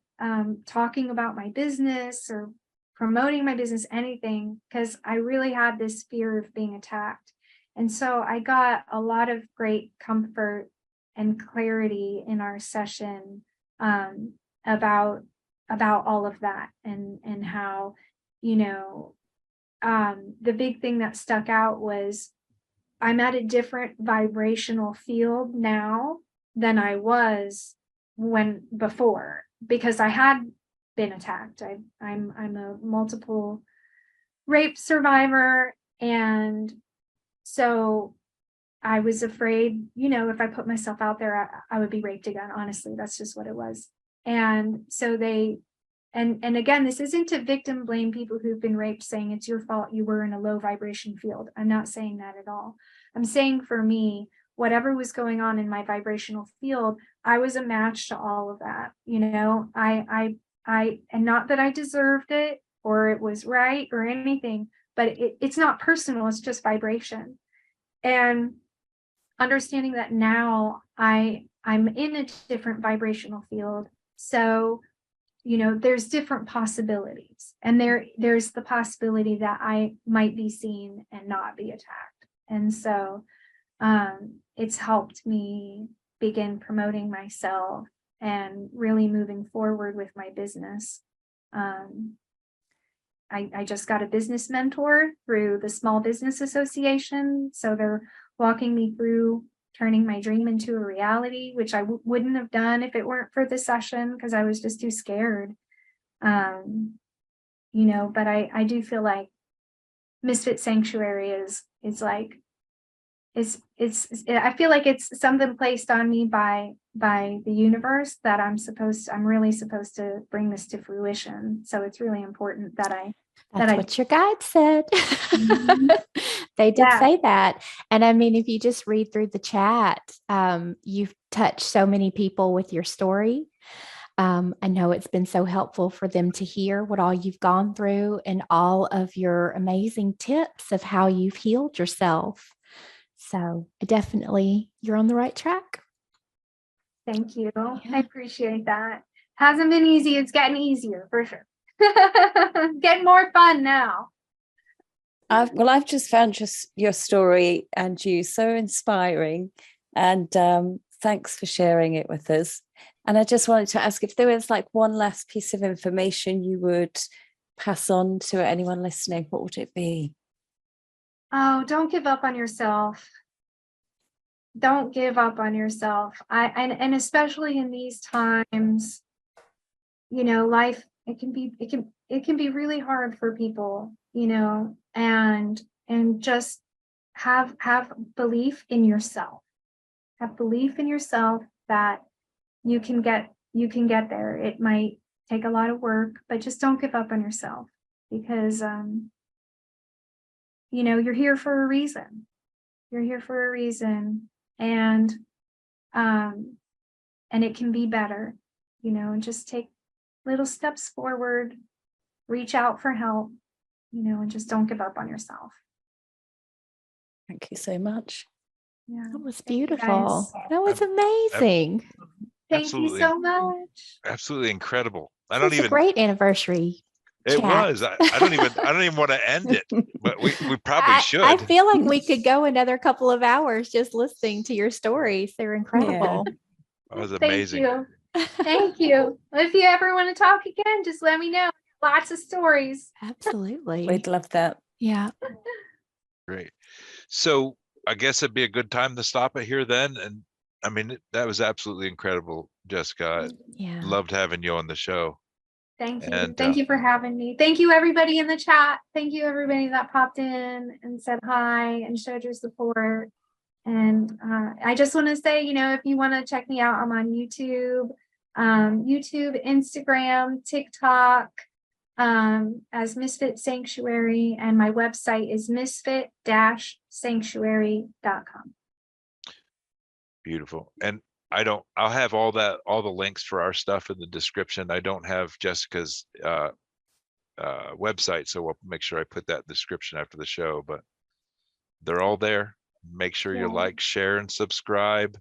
talking about my business or promoting my business, anything, because I really had this fear of being attacked. And so I got a lot of great comfort and clarity in our session, about all of that, and how, the big thing that stuck out was I'm at a different vibrational field now than I was before, because I had been attacked. I'm a multiple rape survivor, and so I was afraid, if I put myself out there, I would be raped again. Honestly, that's just what it was. And so and again, this isn't to victim blame people who've been raped, saying it's your fault, you were in a low vibration field. I'm not saying that at all. I'm saying, for me, whatever was going on in my vibrational field, I was a match to all of that. And not that I deserved it or it was right or anything, but it's not personal, it's just vibration. And understanding that now I'm in a different vibrational field. So, there's different possibilities, and there's the possibility that I might be seen and not be attacked. And so it's helped me begin promoting myself and really moving forward with my business. I just got a business mentor through the Small Business Association. So they're walking me through turning my dream into a reality, which I wouldn't have done if it weren't for the session, because I was just too scared. But I do feel like Misfit Sanctuary is like, I feel like it's something placed on me by the universe that I'm really supposed to bring this to fruition. So it's really important that That's what your guide said. Mhm. They did say that. And I mean, if you just read through the chat, you've touched so many people with your story. I know it's been so helpful for them to hear what all you've gone through and all of your amazing tips of how you've healed yourself. So definitely you're on the right track. Thank you. Yeah. I appreciate that. Hasn't been easy. It's getting easier for sure. Getting more fun now. I've just found your story and you so inspiring, and thanks for sharing it with us. And I just wanted to ask if there was like one last piece of information you would pass on to anyone listening, what would it be? Oh, don't give up on yourself. Don't give up on yourself. And especially in these times, life, it can be really hard for people, and just have belief in yourself. Have belief in yourself that you can get there. It might take a lot of work, but just don't give up on yourself, because you're here for a reason. You're here for a reason, and it can be better, and just take little steps forward, reach out for help, and just don't give up on yourself. Thank you so much. Yeah. That was Thank you, beautiful. guys. That was amazing. Thank you Absolutely. so much. Absolutely incredible. I This don't was even. a great anniversary. It chat. was. I don't even want to end it, but we probably should. I feel like we could go another couple of hours just listening to your stories. They're incredible. That was amazing. Thank you. Thank you. If you ever want to talk again, just let me know. Lots of stories. Absolutely. We'd love that. Yeah. Great. So I guess it'd be a good time to stop it here then. And I mean, that was absolutely incredible, Jessica. Yeah. Loved having you on the show. Thank you. And, Thank you for having me. Thank you, everybody in the chat. Thank you, everybody that popped in and said hi and showed your support. And I just want to say, if you want to check me out, I'm on YouTube, Instagram, TikTok, as Misfit Sanctuary, and my website is misfit-sanctuary.com. beautiful. And I'll have all the links for our stuff in the description. I don't have Jessica's website, so we'll make sure I put that in the description after the show, but they're all there. Make sure you like, share, and subscribe.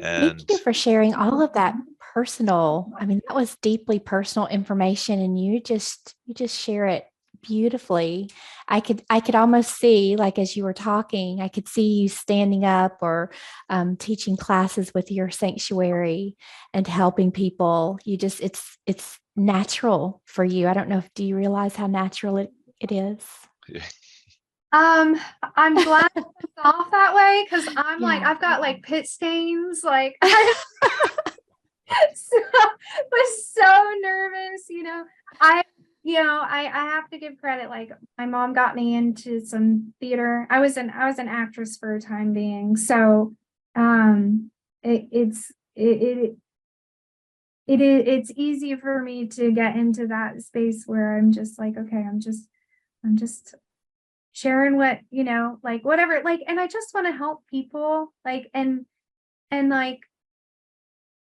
And thank you for sharing all of that personal. I mean, that was deeply personal information, and you just share it beautifully. I could almost see, like, as you were talking, I could see you standing up or teaching classes with your sanctuary and helping people. It's natural for you. I don't know, do you realize how natural it is? I'm glad it's off that way, because I'm like, I've got like pit stains, like I was so nervous, I have to give credit. Like, my mom got me into some theater. I was an actress for a time being. So it's easy for me to get into that space where I'm just like, okay, I'm just sharing what, like, whatever, like, and I just want to help people, like, and like,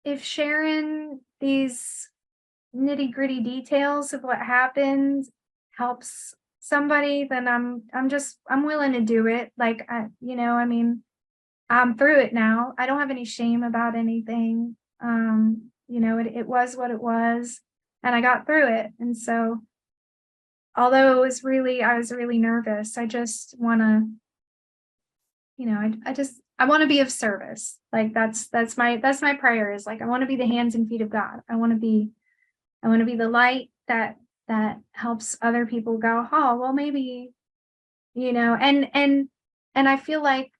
if sharing these nitty-gritty details of what happened helps somebody, then I'm willing to do it. Like, I mean, I'm through it now. I don't have any shame about anything. It was what it was, and I got through it. And so, although I was really nervous, I just want to, I want to be of service. Like, that's my prayer, is like, I want to be the hands and feet of God. I want to be the light that helps other people go, oh, well, maybe, and I feel like,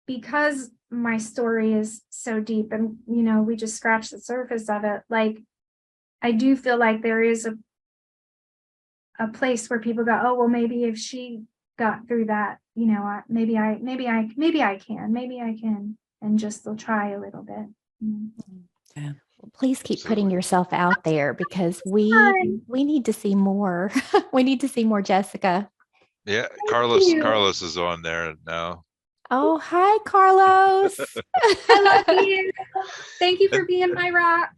because my story is so deep, and, we just scratched the surface of it, like, I do feel like there is a place where people go, oh, well, maybe if she got through that, maybe I can, and just will try a little bit. Yeah. Please keep Absolutely. putting yourself out there because we need to see more. We need to see more Jessica. Yeah, you. Carlos is on there now. Oh, hi, Carlos. I love you. Thank you for being my rock.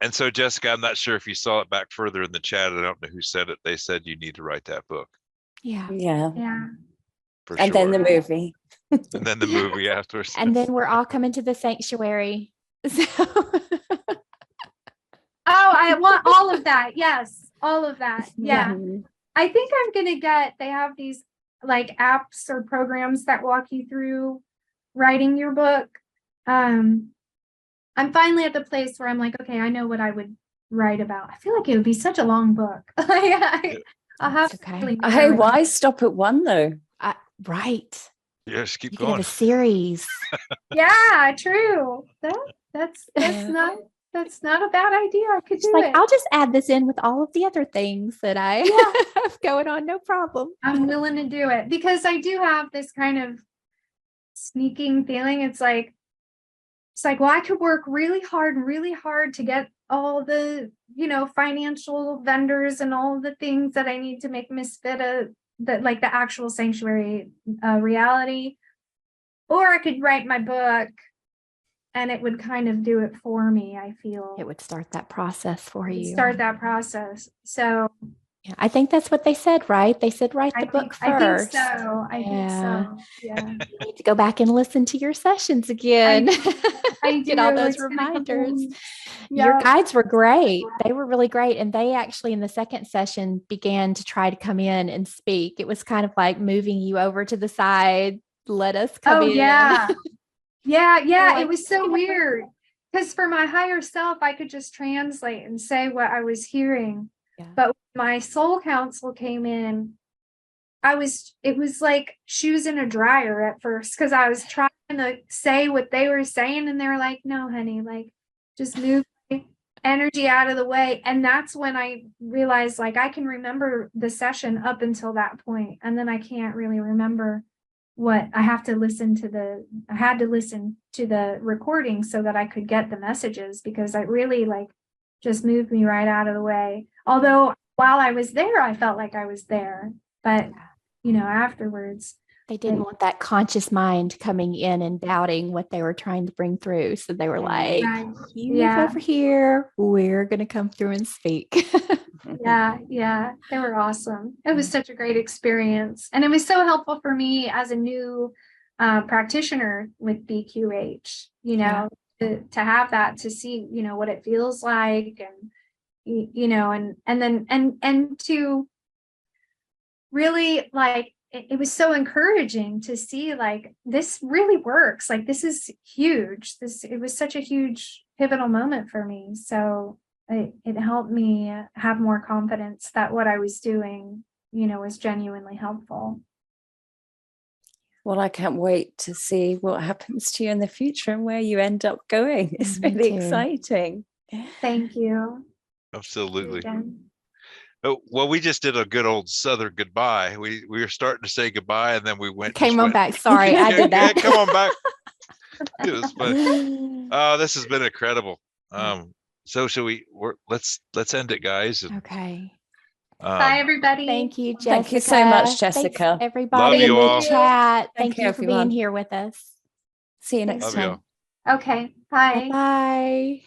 And so, Jessica, I'm not sure if you saw it back further in the chat. I don't know who said it. They said you need to write that book. Yeah. Yeah. For And sure. then the movie. And then the movie afterwards. And then we're all coming to the sanctuary. So I want all of that. Yes, all of that. Yeah. Mhm. I think I'm gonna they have these like apps or programs that walk you through writing your book. I'm finally at the place where I'm like, okay, I know what I would write about. I feel like it would be such a long book. I'll have That's to okay. really Hey, narrow it. why stop at one though? right. Yes, keep You could have going. a series. Yeah, true. That's Yeah. not a bad idea. I could It's do like, it. I'll just add this in with all of the other things that I Yeah. have going on. No problem. I'm willing to do it because I do have this kind of sneaking feeling. It's like, well, I could work really hard to get all the, financial vendors and all the things that I need to make Misfit the actual sanctuary reality. Or I could write my book and it would kind of do it for me, I feel. It would start that process for you. Start that process. So Yeah, I think that's what they said, right? They said write the book first. I think so. I think so. Yeah. You need to go back and listen to your sessions again. I Get all do. those It's gonna come reminders. in. Your Yeah. guides were great. They were really great. And they actually, in the second session, began to try to come in and speak. It was kind of like moving you over to the side. Let us come in. Yeah. Yeah. Like, It was so weird. Because for my higher self, I could just translate and say what I was hearing. Yeah. But when my soul council came in, it was like shoes in a dryer at first because I was trying to say what they were saying and they were like, no, honey, like just move energy out of the way. And that's when I realized like I can remember the session up until that point, and then I can't really remember what I have to listen to I had to listen to the recording so that I could get the messages because it really like just moved me right out of the way. Although while I was there, I felt like I was there, but afterwards they didn't want that conscious mind coming in and doubting what they were trying to bring through. So they were like, you move over here, we're going to come through and speak. Yeah, they were awesome. It was such a great experience. And it was so helpful for me as a new practitioner with BQH, to have that, to see, what it feels like and to really like, it was so encouraging to see like this really works. Like this is huge. It was such a huge pivotal moment for me. So it helped me have more confidence that what I was doing, was genuinely helpful. Well, I can't wait to see what happens to you in the future and where you end up going. It's Me really too. exciting. Thank you. Absolutely. Again. Oh, well, we just did a good old Southern goodbye. We were starting to say goodbye, and then we Came on back. Sorry, I did that. Come on back. It was fun. Oh, this has been incredible. So let's end it, guys. Okay. Bye, everybody. Thank you, Jessica. Thank you so much, Thanks, Jessica. everybody Love in you the all. chat. Thank Thank you, you for everyone. being here with us. See you next Love time. y'all. Okay. Bye. Bye.